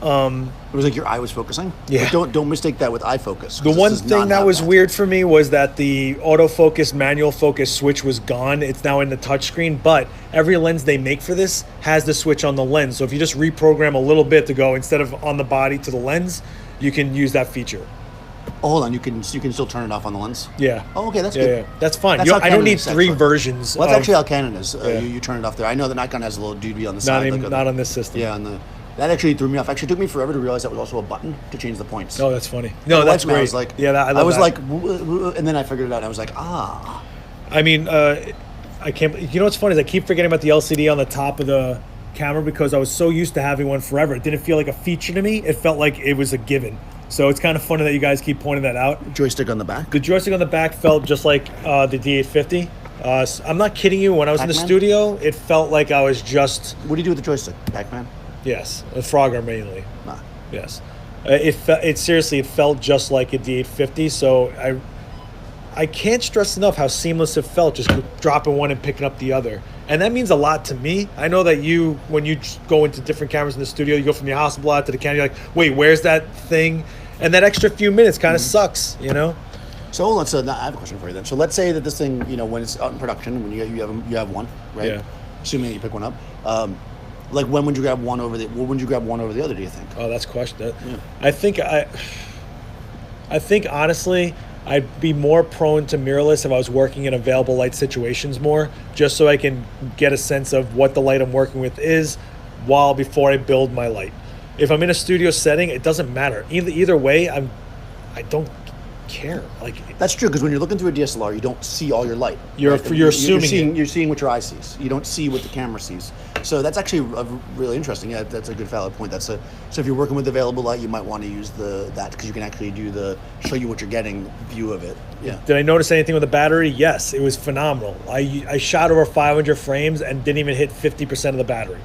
Speaker 1: It was like your eye was focusing?
Speaker 2: Yeah.
Speaker 1: But don't mistake that with eye focus.
Speaker 2: The one thing that was weird for me was that the autofocus, manual focus switch was gone. It's now in the touchscreen, but every lens they make for this has the switch on the lens. So if you just reprogram a little bit to go instead of on the body to the lens, you can use that feature.
Speaker 1: Oh, hold on. You can still turn it off on the lens?
Speaker 2: Yeah.
Speaker 1: Oh, okay. That's good.
Speaker 2: Yeah. That's fine.
Speaker 1: That's
Speaker 2: I don't need three versions.
Speaker 1: Well, that's actually how Canon is. You turn it off there. I know that Nikon has a little doobie on the side.
Speaker 2: Not on this system.
Speaker 1: Yeah, that actually threw me off. Actually, it took me forever to realize that was also a button to change the points.
Speaker 2: Oh, that's funny. No, that's great.
Speaker 1: I was like,
Speaker 2: I was
Speaker 1: like, and then I figured it out. And I was like, ah.
Speaker 2: I mean, I can't. You know what's funny is I keep forgetting about the LCD on the top of the camera because I was so used to having one forever. It didn't feel like a feature to me. It felt like it was a given. So it's kind of funny that you guys keep pointing that out.
Speaker 1: Joystick on the back?
Speaker 2: The joystick on the back felt just like the D850. I'm not kidding you. When I was in the studio, it felt like I was just...
Speaker 1: What do you do with the joystick? Pac-Man?
Speaker 2: Yes. A Frogger mainly.
Speaker 1: Nah.
Speaker 2: Yes. It seriously, it felt just like a D850. So I can't stress enough how seamless it felt just dropping one and picking up the other. And that means a lot to me. I know that when you go into different cameras in the studio, you go from your Hasselblad to the Canon, you're like, wait, where's that thing? And that extra few minutes kind of sucks, you know?
Speaker 1: So I have a question for you then. So let's say that this thing, when it's out in production, when you have one, right?
Speaker 2: Yeah.
Speaker 1: assuming you pick one up. Like when would you grab one over the other? Do you think?
Speaker 2: Oh, that's a question. I think honestly, I'd be more prone to mirrorless if I was working in available light situations more, just so I can get a sense of what the light I'm working with is before I build my light. If I'm in a studio setting, it doesn't matter. Either way, I don't care. Like,
Speaker 1: that's true, because when you're looking through a DSLR, you don't see all your light.
Speaker 2: You're assuming
Speaker 1: you're seeing what your eye sees. You don't see what the camera sees. So that's actually really interesting. Yeah, that's a good valid point. So if you're working with available light, you might want to use that because you can actually do show you what you're getting view of it. Yeah.
Speaker 2: Did I notice anything with the battery? Yes, it was phenomenal. I shot over 500 frames and didn't even hit 50% of the battery.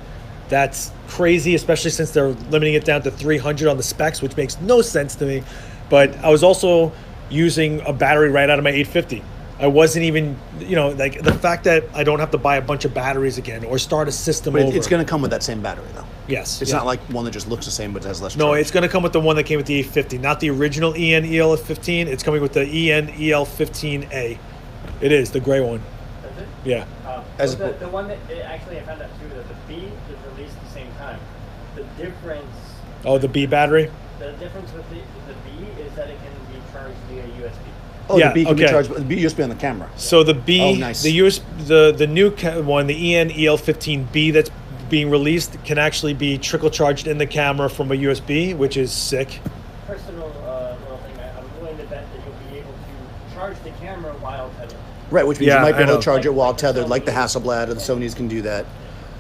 Speaker 2: That's crazy, especially since they're limiting it down to 300 on the specs, which makes no sense to me. But I was also using a battery right out of my 850. I wasn't even, like the fact that I don't have to buy a bunch of batteries again or start a system
Speaker 1: but
Speaker 2: over.
Speaker 1: It's going to come with that same battery, though.
Speaker 2: Yes.
Speaker 1: It's not like one that just looks the same but has less
Speaker 2: No,
Speaker 1: charge.
Speaker 2: it's going to come with the one that came with the 850, not the original EN EL15. It's coming with the EN EL15A. It is, the gray one.
Speaker 3: That's it?
Speaker 2: Yeah.
Speaker 3: The one that, actually I found out too, that the B is released at the same time. The difference...
Speaker 2: Oh, the B battery?
Speaker 3: The difference with the B is that it can be charged via USB.
Speaker 1: Oh,
Speaker 2: yeah,
Speaker 1: the B can be
Speaker 2: okay.
Speaker 1: charged, the USB on the camera.
Speaker 2: So the B,
Speaker 1: oh, nice.
Speaker 2: the new one, the EN EL15B that's being released can actually be trickle charged in the camera from a USB, which is sick.
Speaker 3: Personal little thing, I'm willing to bet that you'll be able to charge the camera while tethered.
Speaker 1: Right, which means you might be able to charge it while
Speaker 3: Like
Speaker 1: tethered,
Speaker 3: the
Speaker 1: like the
Speaker 3: Sony.
Speaker 1: Hasselblad or the Sonys can do that.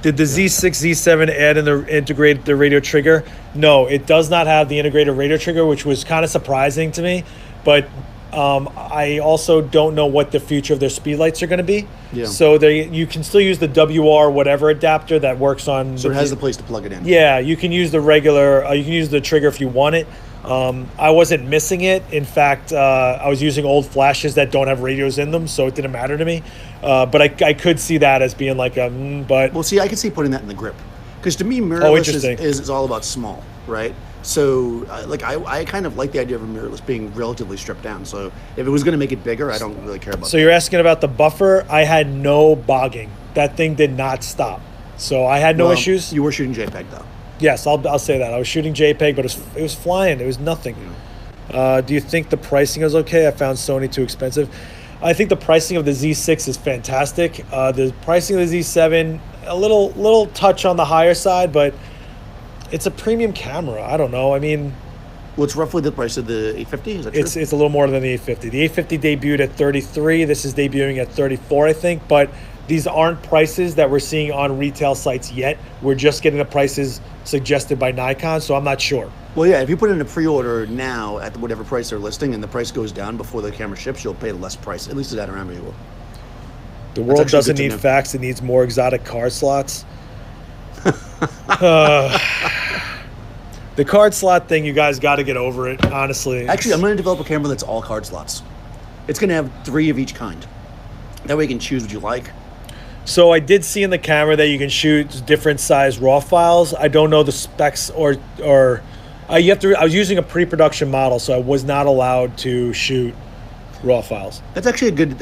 Speaker 2: Did the Z6, Z7 add in integrate the radio trigger? No, it does not have the integrated radio trigger, which was kind of surprising to me. But I also don't know what the future of their speed lights are going to be.
Speaker 1: Yeah.
Speaker 2: So you can still use the WR whatever adapter that works on.
Speaker 1: So it has the place to plug it in.
Speaker 2: Yeah, you can use the regular. You can use the trigger if you want it. I wasn't missing it. In fact, I was using old flashes that don't have radios in them, so it didn't matter to me. But I could see that as being like a. But
Speaker 1: Well, see, I can see putting that in the grip, because to me, mirrorless
Speaker 2: interesting.
Speaker 1: is all about small, right? So, I kind of like the idea of a mirrorless being relatively stripped down. So, if it was going to make it bigger, I don't really care about.
Speaker 2: So you're asking about the buffer? I had no bogging. That thing did not stop. So I had no issues.
Speaker 1: You were shooting JPEG though.
Speaker 2: Yes, I'll say that. I was shooting JPEG, but it was flying. It was nothing. Do you think the pricing is okay? I found Sony too expensive. I think the pricing of the Z6 is fantastic. The pricing of the Z7, a little touch on the higher side, but it's a premium camera. I don't know. I mean,
Speaker 1: What's roughly the price of the 850? Is that true?
Speaker 2: it's a little more than the 850. The 850 debuted at 33. This is debuting at 34, I think. But these aren't prices that we're seeing on retail sites yet. We're just getting the prices suggested by Nikon, so I'm not sure.
Speaker 1: Well, yeah, if you put in a pre-order now at whatever price they're listing and the price goes down before the camera ships, you'll pay less price. At least at Adorama you will.
Speaker 2: The world
Speaker 1: actually
Speaker 2: doesn't
Speaker 1: good to
Speaker 2: need
Speaker 1: know.
Speaker 2: facts. It needs more exotic card slots. The card slot thing, you guys got to get over it, honestly.
Speaker 1: Actually, I'm going to develop a camera that's all card slots. It's going to have 3 of each kind. That way you can choose what you like.
Speaker 2: So I did see in the camera that you can shoot different size RAW files. I don't know the specs or you have to. I was using a pre-production model, so I was not allowed to shoot RAW files.
Speaker 1: That's actually a good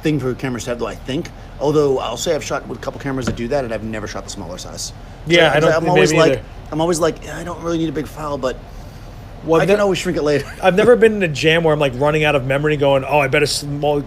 Speaker 1: thing for cameras to have, though, I think. Although I'll say I've shot with a couple cameras that do that, and I've never shot the smaller size.
Speaker 2: Yeah,
Speaker 1: So I'm always
Speaker 2: maybe
Speaker 1: like,
Speaker 2: either.
Speaker 1: yeah, I don't really need a big file, but
Speaker 2: Well,
Speaker 1: I can always shrink it later.
Speaker 2: I've never been in a jam where I'm like running out of memory, going, "Oh, I better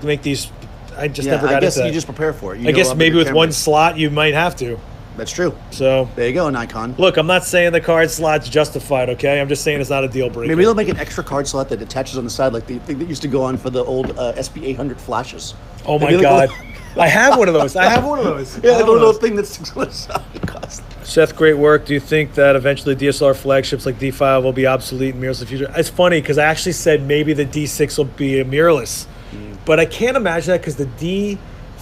Speaker 2: make these." I just never got
Speaker 1: I guess
Speaker 2: into that.
Speaker 1: you just prepare for it. You
Speaker 2: I
Speaker 1: know
Speaker 2: guess
Speaker 1: how big
Speaker 2: maybe
Speaker 1: your
Speaker 2: with
Speaker 1: camera
Speaker 2: one
Speaker 1: is.
Speaker 2: slot you might have to.
Speaker 1: That's true.
Speaker 2: So
Speaker 1: There you go, Nikon.
Speaker 2: look, I'm not saying the card slot's justified. Okay, I'm just saying it's not a deal breaker.
Speaker 1: Maybe they'll make an extra card slot that attaches on the side, like the thing that used to go on for the old SP800 flashes.
Speaker 2: Oh my
Speaker 1: Maybe they'll-
Speaker 2: god, I have one of those. I have one of those.
Speaker 1: Yeah,
Speaker 2: I have
Speaker 1: the
Speaker 2: one of
Speaker 1: little
Speaker 2: those.
Speaker 1: thing that sticks on the side. Cost.
Speaker 2: Seth, great work. Do you think that eventually DSLR flagships like D5 will be obsolete in mirrorless in the future? It's funny because I actually said maybe the D6 will be a mirrorless, but I can't imagine that because the D5,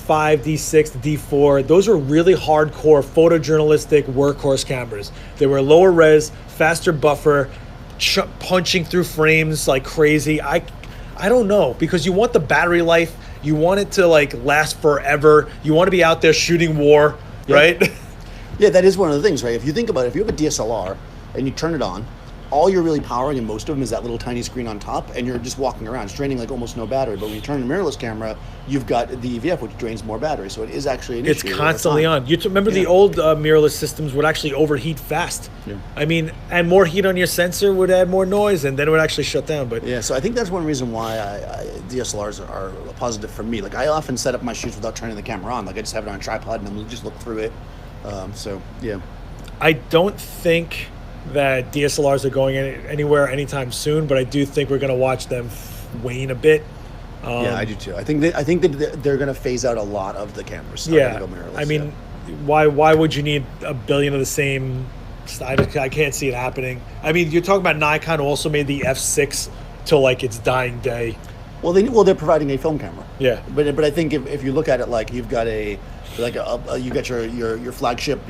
Speaker 2: D6, the D4, those were really hardcore photojournalistic workhorse cameras. They were lower res, faster buffer, punching through frames like crazy. I don't know, because you want the battery life. You want it to like last forever. You want to be out there shooting war,
Speaker 1: Yeah.
Speaker 2: right?
Speaker 1: Yeah, that is one of the things, right? If you think about it, if you have a DSLR and you turn it on, all you're really powering in most of them is that little tiny screen on top, and you're just walking around. It's draining like almost no battery. But when you turn a mirrorless camera, you've got the EVF, which drains more battery. So it is actually an issue.
Speaker 2: It's constantly on. You remember the old mirrorless systems would actually overheat fast.
Speaker 1: Yeah.
Speaker 2: I mean, and more heat on your sensor would add more noise, and then it would actually shut down. But
Speaker 1: yeah, so I think that's one reason why DSLRs are a positive for me. Like I often set up my shoots without turning the camera on. Like I just have it on a tripod and then just look through it. So yeah.
Speaker 2: I don't think that DSLRs are going anywhere anytime soon, but I do think we're going to watch them wane a bit.
Speaker 1: Yeah, I do too. I think that they're going to phase out a lot of the cameras.
Speaker 2: Yeah,
Speaker 1: go mirrorless,
Speaker 2: I mean, why would you need a billion of the same? I can't see it happening. I mean, you're talking about Nikon also made the F6 till like its dying day.
Speaker 1: Well, they're providing a film camera.
Speaker 2: Yeah,
Speaker 1: but I think if you look at it like you've got you got your flagship,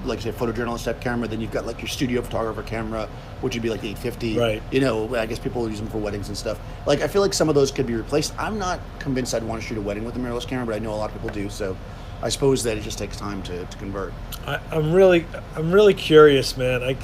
Speaker 1: like say photojournalist type camera, then you've got like your studio photographer camera, which would be like the 850.
Speaker 2: Right.
Speaker 1: I guess people use them for weddings and stuff. Like I feel like some of those could be replaced. I'm not convinced I'd want to shoot a wedding with a mirrorless camera, but I know a lot of people do. So I suppose that it just takes time to convert.
Speaker 2: I'm really curious, man.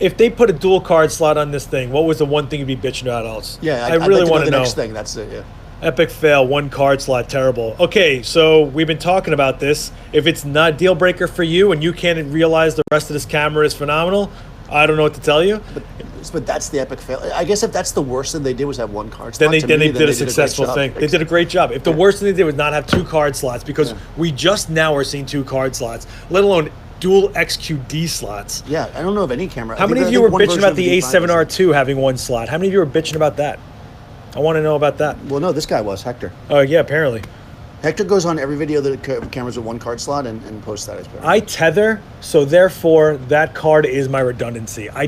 Speaker 2: If they put a dual card slot on this thing, what was the one thing you'd be bitching about else?
Speaker 1: Yeah,
Speaker 2: I really want to know.
Speaker 1: Next thing, that's it. Yeah.
Speaker 2: Epic fail, one card slot, terrible. Okay, so we've been talking about this. If it's not deal breaker for you and you can't realize the rest of this camera is phenomenal, I don't know what to tell you.
Speaker 1: But that's the epic fail. I guess if that's the worst thing they did was have one card
Speaker 2: Then
Speaker 1: slot.
Speaker 2: they did a successful thing. They did a great job. If the worst thing they did was not have two card slots, because we just now are seeing two card slots, let alone dual XQD slots.
Speaker 1: Yeah, I don't know of any camera.
Speaker 2: How many of you were bitching about the A7R2 having one slot? How many of you were bitching about that? I want to know about that.
Speaker 1: Well, no, this guy was Hector.
Speaker 2: Oh yeah, apparently.
Speaker 1: Hector goes on every video that cameras with one card slot and posts that as well.
Speaker 2: I tether, so therefore that card is my redundancy. I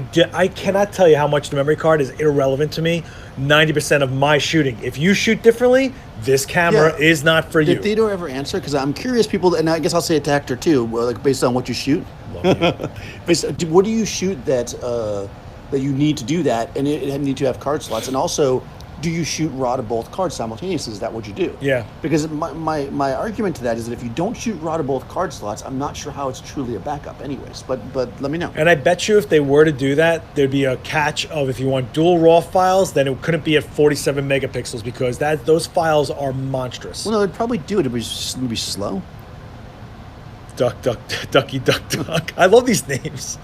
Speaker 2: cannot tell you how much the memory card is irrelevant to me. 90% of my shooting. If you shoot differently, this camera is not for you.
Speaker 1: Did Theodore ever answer? Because I'm curious, people, and I guess I'll say it to Hector too, like based on what you shoot. What do you shoot that you need to do that, and it need to have card slots, and also, do you shoot raw to both cards simultaneously? Is that what you do?
Speaker 2: Yeah.
Speaker 1: Because my argument to that is that if you don't shoot raw to both card slots, I'm not sure how it's truly a backup anyways. But let me know.
Speaker 2: And I bet you if they were to do that, there'd be a catch of if you want dual RAW files, then it couldn't be at 47 megapixels because those files are monstrous.
Speaker 1: Well, no, it'd probably do it. It'd be slow.
Speaker 2: Duck, duck, ducky, duck, duck. I love these names.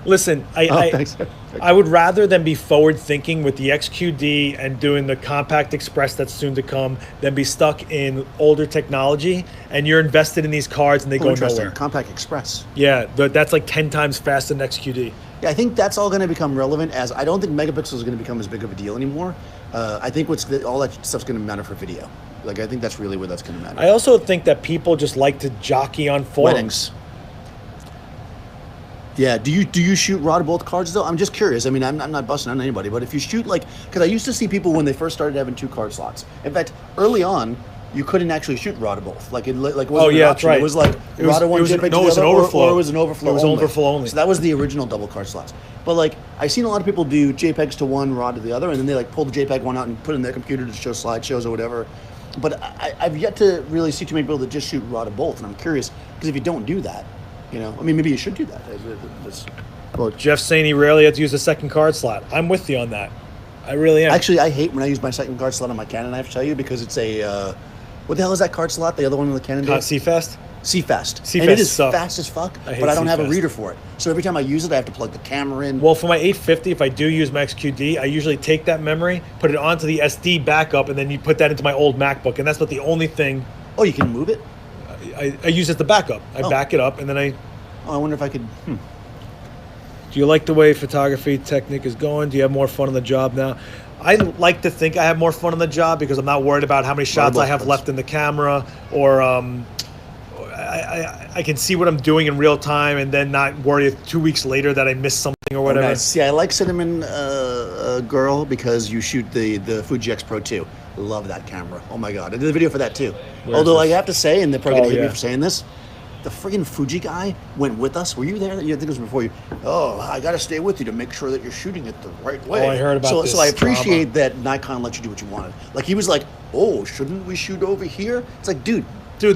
Speaker 2: Listen, I would rather than be forward thinking with the XQD and doing the Compact Express that's soon to come than be stuck in older technology and you're invested in these cards and they go nowhere.
Speaker 1: Compact Express.
Speaker 2: Yeah, that's like 10 times faster than XQD.
Speaker 1: Yeah, I think that's all going to become relevant as I don't think megapixels is going to become as big of a deal anymore. I think all that stuff's going to matter for video. Like I think that's really where that's going to matter.
Speaker 2: I also think that people just like to jockey on forums.
Speaker 1: Weddings. Yeah, do you shoot raw to both cards though? I'm just curious. I mean, I'm not busting on anybody, but if you shoot because I used to see people when they first started having two card slots. In fact, early on, you couldn't actually shoot raw to both. Like it wasn't an option.
Speaker 2: That's right.
Speaker 1: It was like raw to one, JPEG to the other,
Speaker 2: it was an overflow.
Speaker 1: or it was an overflow.
Speaker 2: It was overflow only.
Speaker 1: So that was the original double card slots. But like I've seen a lot of people do JPEGs to one, raw to the other, and then they like pull the JPEG one out and put it in their computer to show slideshows or whatever. But I've yet to really see too many people that just shoot raw to both, and I'm curious because if you don't do that, I mean, maybe you should do that.
Speaker 2: Well, Jeff's saying he rarely has to use a second card slot. I'm with you on that. I really am.
Speaker 1: Actually, I hate when I use my second card slot on my Canon, I have to tell you, because it's a... what the hell is that card slot? The other one on the Canon?
Speaker 2: CFast?
Speaker 1: CFast. And it is fast as fuck, but I don't have a reader for it. So every time I use it, I have to plug the camera in.
Speaker 2: Well, for my 850, if I do use my XQD, I usually take that memory, put it onto the SD backup, and then you put that into my old MacBook. And that's about the only thing...
Speaker 1: Oh, you can move it?
Speaker 2: I use it as the backup. I back it up, and then I...
Speaker 1: Oh, I wonder if I could...
Speaker 2: Do you like the way photography technique is going? Do you have more fun on the job now? I like to think I have more fun on the job because I'm not worried about how many shots I have left in the camera, or I can see what I'm doing in real time and then not worry 2 weeks later that I missed something or whatever.
Speaker 1: Nice. See, I like Cinnamon Girl because you shoot the Fuji X Pro 2. Love that camera. Oh my God. I did a video for that too. Although I have to say, and they're probably going to hate me for saying this, the friggin' Fuji guy went with us. Were you there? I think it was before you. Oh, I got to stay with you to make sure that you're shooting it the right way.
Speaker 2: Oh, I heard about this.
Speaker 1: So I appreciate that Nikon let you do what you wanted. Like he was like, oh, shouldn't we shoot over here? It's like, dude,
Speaker 2: the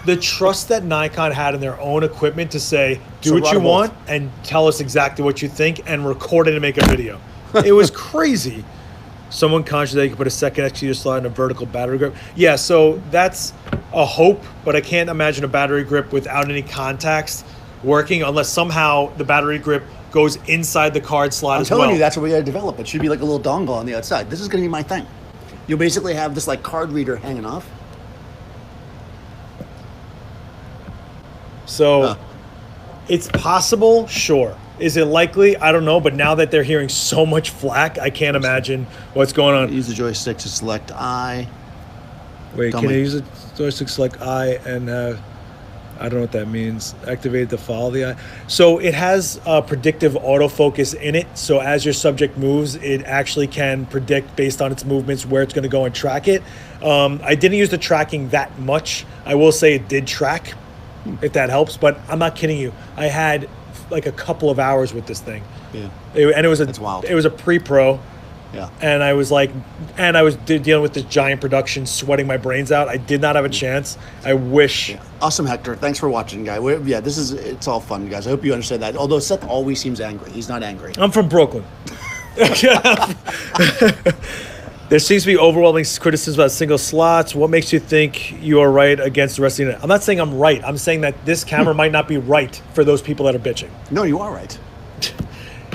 Speaker 2: the trust that Nikon had in their own equipment to say, do
Speaker 1: So
Speaker 2: what you
Speaker 1: run
Speaker 2: want and tell us exactly what you think and record it and make a video. It was crazy. Someone conscious they could put a second exterior slot in a vertical battery grip. Yeah, so that's a hope, but I can't imagine a battery grip without any contacts working unless somehow the battery grip goes inside the card slot as well.
Speaker 1: I'm telling you, that's what we got to develop. It should be like a little dongle on the outside. This is going to be my thing. You'll basically have this like card reader hanging off.
Speaker 2: So it's possible, sure. Is it likely? I don't know. But now that they're hearing so much flack, I can't imagine what's going on.
Speaker 1: Use the joystick to select eye.
Speaker 2: Wait,
Speaker 1: Tell
Speaker 2: can
Speaker 1: me.
Speaker 2: I use the joystick select eye and I don't know what that means. Activate to follow the eye. So it has predictive autofocus in it. So as your subject moves, it actually can predict based on its movements where it's going to go and track it. I didn't use the tracking that much. I will say it did track, if that helps. But I'm not kidding you. I had like a couple of hours with this thing.
Speaker 1: Yeah.
Speaker 2: And it was
Speaker 1: That's wild.
Speaker 2: It was a pre-pro.
Speaker 1: Yeah.
Speaker 2: And I was dealing with this giant production, sweating my brains out. I did not have a chance. I wish.
Speaker 1: Yeah. Awesome, Hector. Thanks for watching, guy. It's all fun, guys. I hope you understand that. Although Seth always seems angry. He's not angry.
Speaker 2: I'm from Brooklyn. There seems to be overwhelming criticism about single slots. What makes you think you are right against the rest of the internet? I'm not saying I'm right. I'm saying that this camera might not be right for those people that are bitching.
Speaker 1: No, you are right.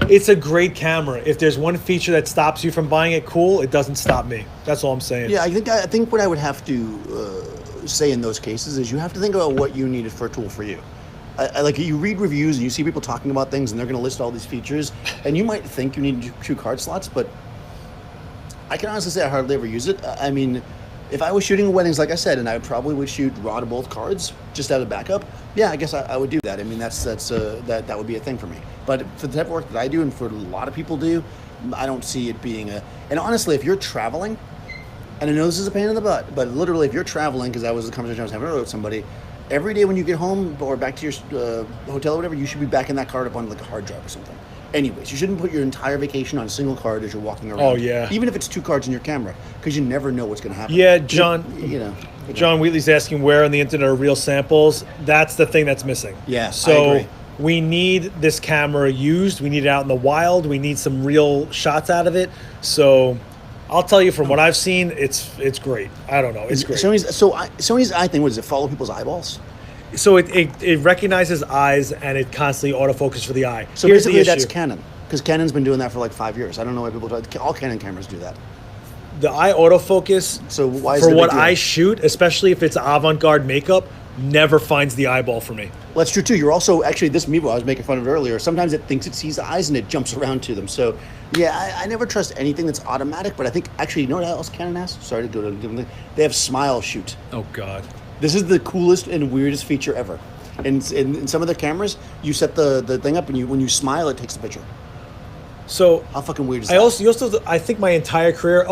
Speaker 2: It's a great camera. If there's one feature that stops you from buying it, cool. It doesn't stop me. That's all I'm saying.
Speaker 1: Yeah, I think what I would have to say in those cases is you have to think about what you needed for a tool for you. I like you read reviews and you see people talking about things and they're going to list all these features and you might think you need 2 card slots, but I can honestly say I hardly ever use it. I mean, if I was shooting weddings, like I said, and I probably would shoot raw to both cards just out of backup, yeah, I guess I would do that. I mean, that would be a thing for me. But for the type of work that I do and for a lot of people do, I don't see it being a... And honestly, if you're traveling, and I know this is a pain in the butt, but literally if you're traveling, because that was the conversation I was having earlier with somebody, every day when you get home or back to your hotel or whatever, you should be backing that card up on like a hard drive or something. Anyways, you shouldn't put your entire vacation on a single card as you're walking around.
Speaker 2: Oh, yeah.
Speaker 1: Even if it's 2 cards in your camera, because you never know what's going to happen.
Speaker 2: Yeah, John.
Speaker 1: John
Speaker 2: Wheatley's asking where on the internet are real samples. That's the thing that's missing.
Speaker 1: Yeah,
Speaker 2: So
Speaker 1: I agree.
Speaker 2: we need this camera used. We need it out in the wild. We need some real shots out of it. So I'll tell you from what I've seen, it's great. I don't know. It's great.
Speaker 1: Sony's eye thing, what does it follow people's eyeballs?
Speaker 2: So it recognizes eyes and it constantly autofocuses for the eye.
Speaker 1: So
Speaker 2: Here's the
Speaker 1: basically that's
Speaker 2: issue.
Speaker 1: Canon, because Canon's been doing that for like 5 years. I don't know why people do it. All Canon cameras do that.
Speaker 2: The eye autofocus,
Speaker 1: So why is
Speaker 2: for
Speaker 1: it a
Speaker 2: what
Speaker 1: big deal?
Speaker 2: I shoot, especially if it's avant-garde makeup, never finds the eyeball for me.
Speaker 1: Well, that's true too. You're also actually this Mevo I was making fun of earlier. Sometimes it thinks it sees eyes and it jumps around to them. So yeah, I never trust anything that's automatic. But I think actually, you know what else Canon has? Sorry to go to a different thing. They have smile shoot.
Speaker 2: Oh, God.
Speaker 1: This is the coolest and weirdest feature ever. In some of the cameras, you set the thing up and when you smile, it takes the picture.
Speaker 2: So
Speaker 1: How fucking weird is
Speaker 2: I
Speaker 1: that?
Speaker 2: I think my entire career,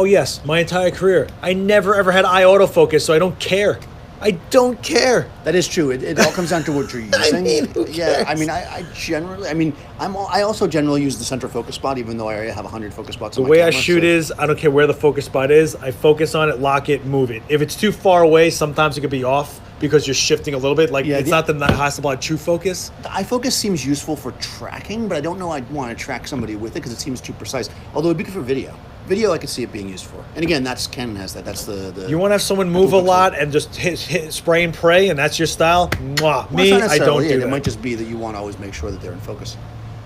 Speaker 2: my entire career, I never ever had eye autofocus, so I don't care. I don't care.
Speaker 1: That is true. It all comes down to what you're using.
Speaker 2: mean, who
Speaker 1: Yeah, I
Speaker 2: cares?
Speaker 1: mean, I also generally use the center focus spot, even though I already have 100 focus spots
Speaker 2: The
Speaker 1: on my
Speaker 2: way I
Speaker 1: camera,
Speaker 2: shoot
Speaker 1: so-
Speaker 2: is, I don't care where the focus spot is. I focus on it, lock it, move it. If it's too far away, sometimes it could be off because you're shifting a little bit. Like,
Speaker 1: Yeah,
Speaker 2: it's not the Hasselblad true focus.
Speaker 1: The iFocus seems useful for tracking, but I don't know I'd want to track somebody with it because it seems too precise. Although it'd be good for video. Video, I could see it being used for. And again, that's Canon has that. That's the
Speaker 2: You want to have someone move a lot and just hit spray and pray, and that's your style? Mwah.
Speaker 1: Well,
Speaker 2: Me,
Speaker 1: it's not
Speaker 2: I don't
Speaker 1: necessarily
Speaker 2: do
Speaker 1: it.
Speaker 2: that.
Speaker 1: It might just be that you want to always make sure that they're in focus.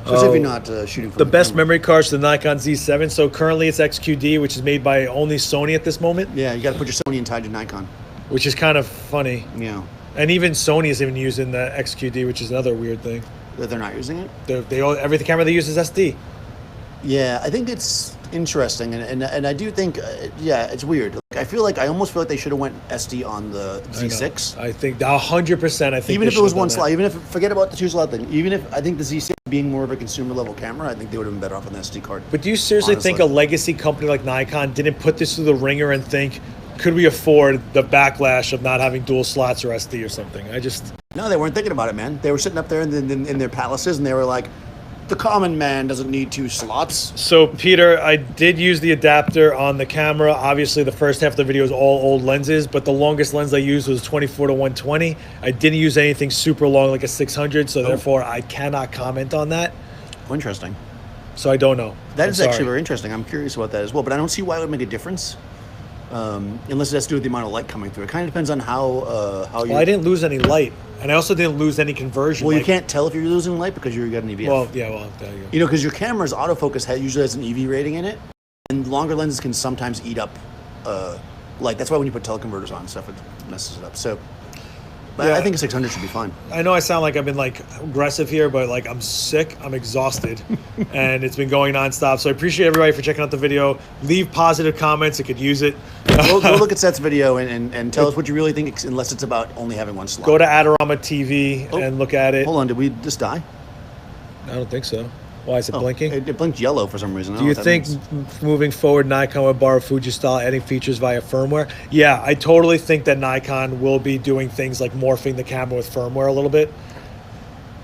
Speaker 1: Especially if you're not shooting from
Speaker 2: The best
Speaker 1: camera.
Speaker 2: memory cards to the Nikon Z7. So currently it's XQD, which is made by only Sony at this moment,
Speaker 1: Yeah, you got to put your Sony and tied to Nikon.
Speaker 2: which is kind of funny.
Speaker 1: Yeah.
Speaker 2: And even Sony is even using the XQD, which is another weird thing.
Speaker 1: That they're not using it?
Speaker 2: Every camera they use is SD.
Speaker 1: Yeah, I think it's interesting, and I do think, it's weird. Like, I almost feel like they should have went SD on the Z6.
Speaker 2: I think 100%. I think
Speaker 1: Even
Speaker 2: they
Speaker 1: if it was
Speaker 2: should've
Speaker 1: one
Speaker 2: done
Speaker 1: slot,
Speaker 2: that.
Speaker 1: even if forget about the 2 slot thing. Even if I think the Z6 being more of a consumer level camera, I think they would have been better off on the SD card.
Speaker 2: But do you seriously think a
Speaker 1: honestly.
Speaker 2: legacy company like Nikon didn't put this through the ringer and think, could we afford the backlash of not having dual slots or SD or something?
Speaker 1: No, they weren't thinking about it, man. They were sitting up there in their palaces, and they were like, the common man doesn't need 2 slots.
Speaker 2: So Peter, I did use the adapter on the camera. Obviously, the first half of the video is all old lenses, but the longest lens I used was 24 to 120. I didn't use anything super long like a 600, so therefore I cannot comment on that.
Speaker 1: Oh, interesting.
Speaker 2: So I don't know.
Speaker 1: That
Speaker 2: I'm
Speaker 1: is
Speaker 2: sorry.
Speaker 1: actually very interesting. I'm curious about that as well, but I don't see why it would make a difference. Unless it has to do with the amount of light coming through. It kind of depends on how you.
Speaker 2: Well, I didn't lose any light, and I also didn't lose any conversion.
Speaker 1: Well, you
Speaker 2: like-
Speaker 1: can't tell if you're losing light because you got an EVF.
Speaker 2: Well, yeah, well, there you go.
Speaker 1: You know, because your camera's autofocus usually has an EV rating in it, and longer lenses can sometimes eat up light. That's why when you put teleconverters on and stuff, it messes it up. So, but
Speaker 2: Yeah.
Speaker 1: I think a 600 should be fine.
Speaker 2: I know I sound like I've been like aggressive here, but like I'm sick, I'm exhausted, and it's been going nonstop. So I appreciate everybody for checking out the video. Leave positive comments; I could use it.
Speaker 1: Go look at Seth's video and tell us what you really think, unless it's about only having 1 slot.
Speaker 2: Go to Adorama TV and look at it.
Speaker 1: Hold on, did we just die?
Speaker 2: I don't think so. Why is it blinking?
Speaker 1: It blinked yellow for some reason. I
Speaker 2: Do
Speaker 1: don't
Speaker 2: you
Speaker 1: know what that
Speaker 2: think
Speaker 1: means.
Speaker 2: moving forward, Nikon will borrow Fuji style, adding features via firmware? Yeah, I totally think that Nikon will be doing things like morphing the camera with firmware a little bit.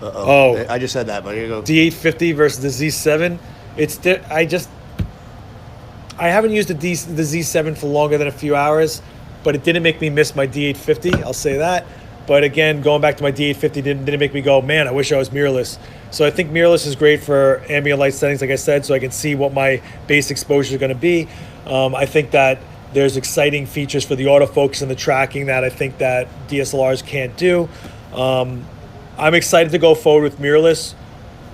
Speaker 1: Oh, I just said that, but here you go.
Speaker 2: D850 versus the Z7. I haven't used the Z7 for longer than a few hours, but it didn't make me miss my D850. I'll say that. But again, going back to my D850 didn't make me go, man, I wish I was mirrorless. So I think mirrorless is great for ambient light settings, like I said, so I can see what my base exposure is going to be. I think that there's exciting features for the autofocus and the tracking that I think that DSLRs can't do. I'm excited to go forward with mirrorless.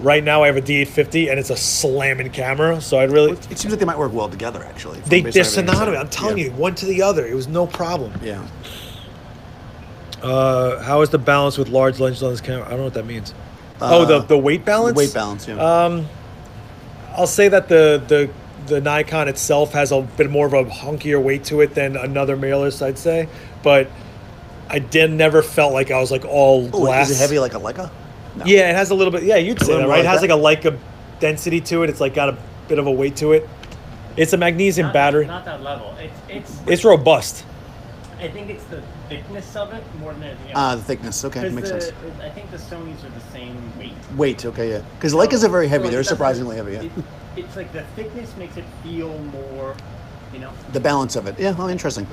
Speaker 2: Right now I have a D850 and it's a slamming camera, so I'd really...
Speaker 1: It seems like they might work well together, actually.
Speaker 2: They're
Speaker 1: based on everything you said.
Speaker 2: synonymous. I'm telling you, one to the other. It was no problem.
Speaker 1: Yeah.
Speaker 2: How is the balance with large lenses on this camera? I don't know what that means. The weight balance?
Speaker 1: The weight balance, yeah.
Speaker 2: I'll say that the Nikon itself has a bit more of a hunkier weight to it than another mirrorless, I'd say. But I never felt like I was like all glass.
Speaker 1: Is it heavy like a Leica? No.
Speaker 2: Yeah, it has a little bit. Yeah, you'd say
Speaker 1: little
Speaker 2: that,
Speaker 1: more
Speaker 2: right? It
Speaker 1: like
Speaker 2: has like a Leica density to it. It's like got a bit of a weight to it. It's a magnesium battery.
Speaker 3: Not that level.
Speaker 2: It's robust.
Speaker 3: I think it's the thickness of it more than anything else.
Speaker 1: The thickness. Okay,
Speaker 3: 'Cause
Speaker 1: makes sense.
Speaker 3: I think the Sonys are the same weight.
Speaker 1: Weight, okay, yeah. Because Leicas are very heavy.
Speaker 3: So
Speaker 1: They're
Speaker 3: that's
Speaker 1: surprisingly
Speaker 3: what-
Speaker 1: heavy, yeah.
Speaker 3: It's like the thickness makes it feel more,
Speaker 1: The balance of it. Yeah, well, interesting.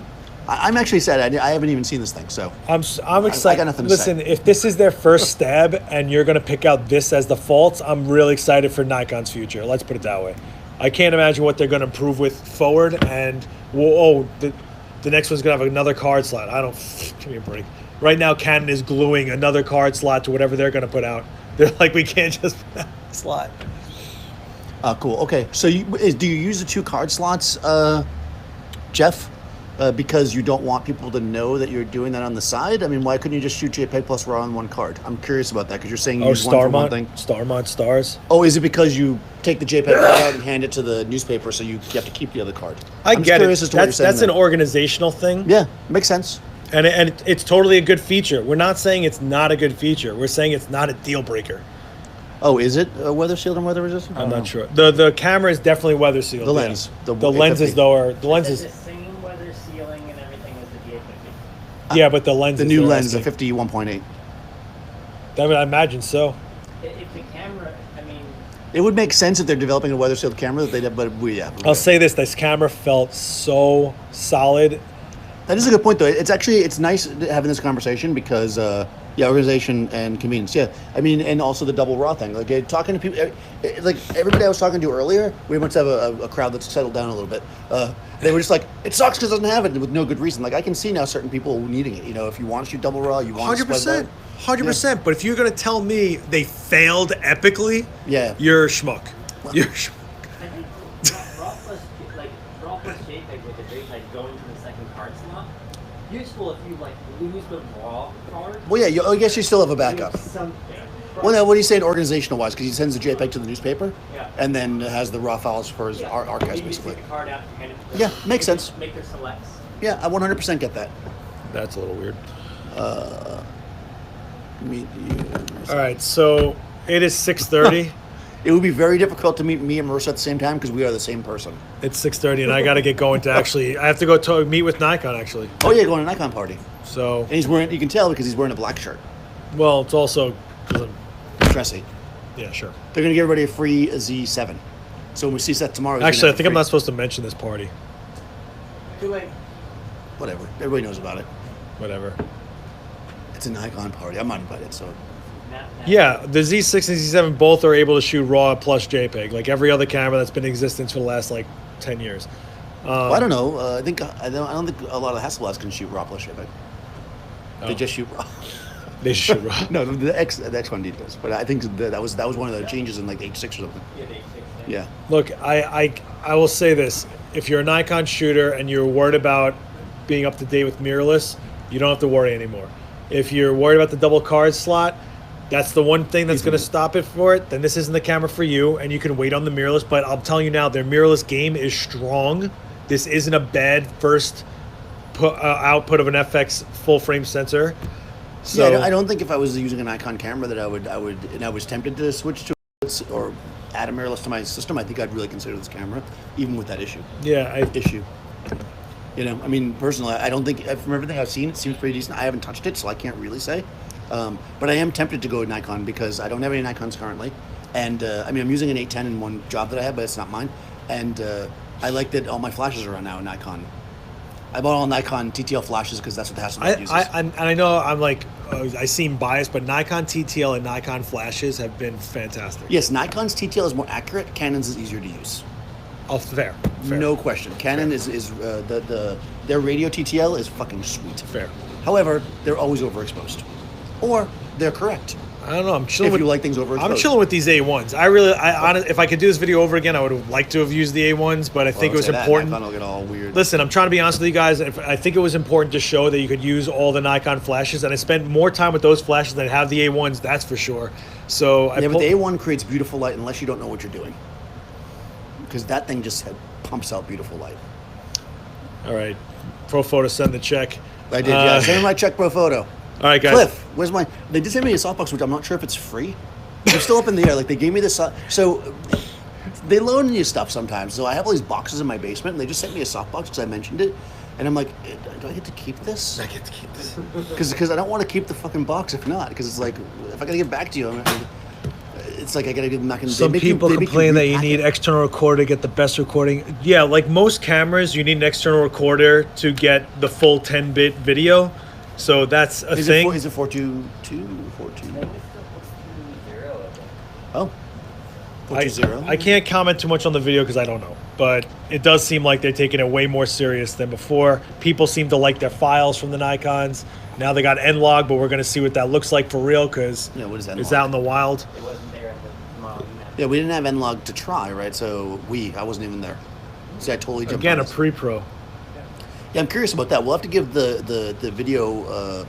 Speaker 1: I'm actually sad. I haven't even seen this thing, so.
Speaker 2: I'm
Speaker 1: I
Speaker 2: excited.
Speaker 1: got nothing to
Speaker 2: Listen,
Speaker 1: say.
Speaker 2: if this is their first stab and you're going to pick out this as the faults, I'm really excited for Nikon's future. Let's put it that way. I can't imagine what they're going to improve with forward. And the next one's going to have another card slot. Give me a break. Right now, Canon is gluing another card slot to whatever they're going to put out. They're like, we can't just put out a slot.
Speaker 1: Cool. Okay, so do you use the 2 card slots, Jeff? Because you don't want people to know that you're doing that on the side? I mean, why couldn't you just shoot JPEG plus RAW on 1 card? I'm curious about that because you're saying you use one for one thing.
Speaker 2: Starmont stars.
Speaker 1: Oh, is it because you take the JPEG out and hand it to the newspaper, so you have to keep the other card?
Speaker 2: I
Speaker 1: I'm
Speaker 2: get
Speaker 1: curious
Speaker 2: it.
Speaker 1: as to what you're saying
Speaker 2: That's an
Speaker 1: there.
Speaker 2: organizational thing.
Speaker 1: Yeah, makes sense.
Speaker 2: And it's totally a good feature. We're not saying it's not a good feature. We're saying it's not a deal breaker.
Speaker 1: Oh, is it weather sealed and weather resistant?
Speaker 2: I'm not sure. The camera is definitely weather sealed.
Speaker 1: The lens.
Speaker 2: Yeah.
Speaker 1: The
Speaker 2: The lenses
Speaker 1: 850.
Speaker 2: though are the
Speaker 3: It's
Speaker 2: lenses.
Speaker 3: the same weather sealing and everything as the D850.
Speaker 2: Yeah, but the lenses.
Speaker 1: The new
Speaker 2: they're
Speaker 1: lens, the
Speaker 2: asking.
Speaker 1: 51.8.
Speaker 2: I imagine so.
Speaker 3: If the camera,
Speaker 1: It would make sense if they're developing a weather sealed camera that they'd have, but
Speaker 2: I'll say this camera felt so solid.
Speaker 1: That is a good point, though. It's nice having this conversation because, organization and convenience. Yeah, I mean, and also the double raw thing. Like talking to people, like everybody I was talking to earlier, we must have a crowd that's settled down a little bit. They were just like, it sucks because it doesn't have it with no good reason. Like I can see now certain people needing it. If you want to shoot double raw, you want
Speaker 2: 100%. 100%. But if you're gonna tell me they failed epically,
Speaker 1: Yeah.
Speaker 2: you're a schmuck. You're a schmuck.
Speaker 3: I think raw plus JPEG with the JPEG going to the second card slot, useful if you lose the raw card.
Speaker 1: Well, yeah, I guess you still have a backup.
Speaker 3: Something.
Speaker 1: Well, now, what are you saying organizational wise? Because he sends the JPEG to the newspaper,
Speaker 3: Yeah.
Speaker 1: and then has the raw files for his archives,
Speaker 3: You just
Speaker 1: basically.
Speaker 3: take the card out and hand it to them.
Speaker 1: Yeah, makes
Speaker 3: They
Speaker 1: sense.
Speaker 3: just make their selects.
Speaker 1: Yeah, I 100% get that.
Speaker 2: That's a little weird.
Speaker 1: Meet you.
Speaker 2: All right, so it is 6:30.
Speaker 1: It would be very difficult to meet me and Marissa at the same time because we are the same person.
Speaker 2: It's 6:30, and I got to get going to actually. I have to go to meet with Nikon actually.
Speaker 1: Oh yeah, going to an Nikon party.
Speaker 2: So,
Speaker 1: And he's wearing, you can tell because he's wearing a black shirt.
Speaker 2: well, it's also 'cause
Speaker 1: Dressy.
Speaker 2: Yeah, sure.
Speaker 1: They're gonna give everybody a free Z7. So when we see Seth tomorrow, he's
Speaker 2: Actually,
Speaker 1: gonna
Speaker 2: I
Speaker 1: have
Speaker 2: think
Speaker 1: a
Speaker 2: I'm
Speaker 1: free-
Speaker 2: not supposed to mention this party.
Speaker 3: Too late.
Speaker 1: Whatever. Everybody knows about it.
Speaker 2: Whatever.
Speaker 1: It's a Nikon party. I'm not invited, so
Speaker 2: Yeah, the Z6 and Z7 both are able to shoot RAW plus JPEG, like every other camera that's been in existence for the last like 10 years.
Speaker 1: well, I don't know. I don't think a lot of the Hasselblads can shoot raw plus JPEG. They
Speaker 2: Oh.
Speaker 1: just shoot raw.
Speaker 2: They should shoot RAW.
Speaker 1: No, the X1D does, but I think that was one of the changes in like H6 or something.
Speaker 3: Yeah, they fixed it.
Speaker 1: Yeah.
Speaker 2: Look, I will say this: if you're a Nikon shooter and you're worried about being up to date with mirrorless, you don't have to worry anymore. If you're worried about the double card slot, that's the one thing that's going to stop it for it. Then this isn't the camera for you, and you can wait on the mirrorless. But I'm telling you now, their mirrorless game is strong. This isn't a bad first output of an FX full frame sensor. So
Speaker 1: Yeah, I don't think if I was using a Nikon camera that I would, and I was tempted to switch to or add a mirrorless to my system, I think I'd really consider this camera, even with that issue.
Speaker 2: yeah,
Speaker 1: You know, I mean, personally, I don't think, from everything I've seen, it seems pretty decent. I haven't touched it, so I can't really say. But I am tempted to go with Nikon because I don't have any Nikons currently. And, I mean, I'm using an 810 in one job that I have, but it's not mine. And I like that all my flashes are on now Nikon. I bought all Nikon TTL flashes because that's what the Hasselblad uses.
Speaker 2: and I know I'm like I seem biased, but Nikon TTL and Nikon flashes have been fantastic.
Speaker 1: Yes, Nikon's TTL is more accurate. Canon's is easier to use.
Speaker 2: Oh, fair.
Speaker 1: No question. Canon is their radio TTL is fucking sweet.
Speaker 2: Fair.
Speaker 1: However, they're always overexposed, or they're correct.
Speaker 2: I don't know. I'm chilling
Speaker 1: If
Speaker 2: with
Speaker 1: you like things overexposed.
Speaker 2: I'm chilling with these A1s. If I could do this video over again, I would have liked to have used the A1s, but I think it was important.
Speaker 1: Nikon will get all weird.
Speaker 2: Listen, I'm trying to be honest with you guys. I think it was important to show that you could use all the Nikon flashes, and I spent more time with those flashes than I have the A1s. That's for sure. So
Speaker 1: Yeah, but the A1 creates beautiful light unless you don't know what you're doing, because that thing just pumps out beautiful light.
Speaker 2: all right, Profoto, send the check.
Speaker 1: I did. Yeah, send me my check pro photo.
Speaker 2: All right, guys.
Speaker 1: Cliff, where's my? They did send me a softbox, which I'm not sure if it's free. They're still up in the air. Like they gave me this. So they loan you stuff sometimes. So I have all these boxes in my basement, and they just sent me a softbox because I mentioned it. And I'm like, do I get to keep this?
Speaker 2: I get to keep this.
Speaker 1: Because I don't want to keep the fucking box if not. Because it's like if I gotta get back to you, it's like I gotta give them back in.
Speaker 2: Some people complain that you need external recorder to get the best recording. Yeah, like most cameras, you need an external recorder to get the full 10-bit video. So that's a thing.
Speaker 1: Is it 422? 422? Oh. 420?
Speaker 2: I can't comment too much on the video because I don't know. But it does seem like they're taking it way more serious than before. People seem to like their files from the Nikons. Now they got N-Log, but we're going to see what that looks like for real because
Speaker 1: Yeah, what is
Speaker 2: it's
Speaker 1: N-Log?
Speaker 2: out in the wild.
Speaker 3: It wasn't there at the model.
Speaker 1: Yeah, we didn't have N-Log to try, right? So I wasn't even there. See, I totally jumped
Speaker 2: Again,
Speaker 1: on
Speaker 2: a
Speaker 1: this.
Speaker 2: pre-pro.
Speaker 1: Yeah, I'm curious about that. We'll have to give the video thing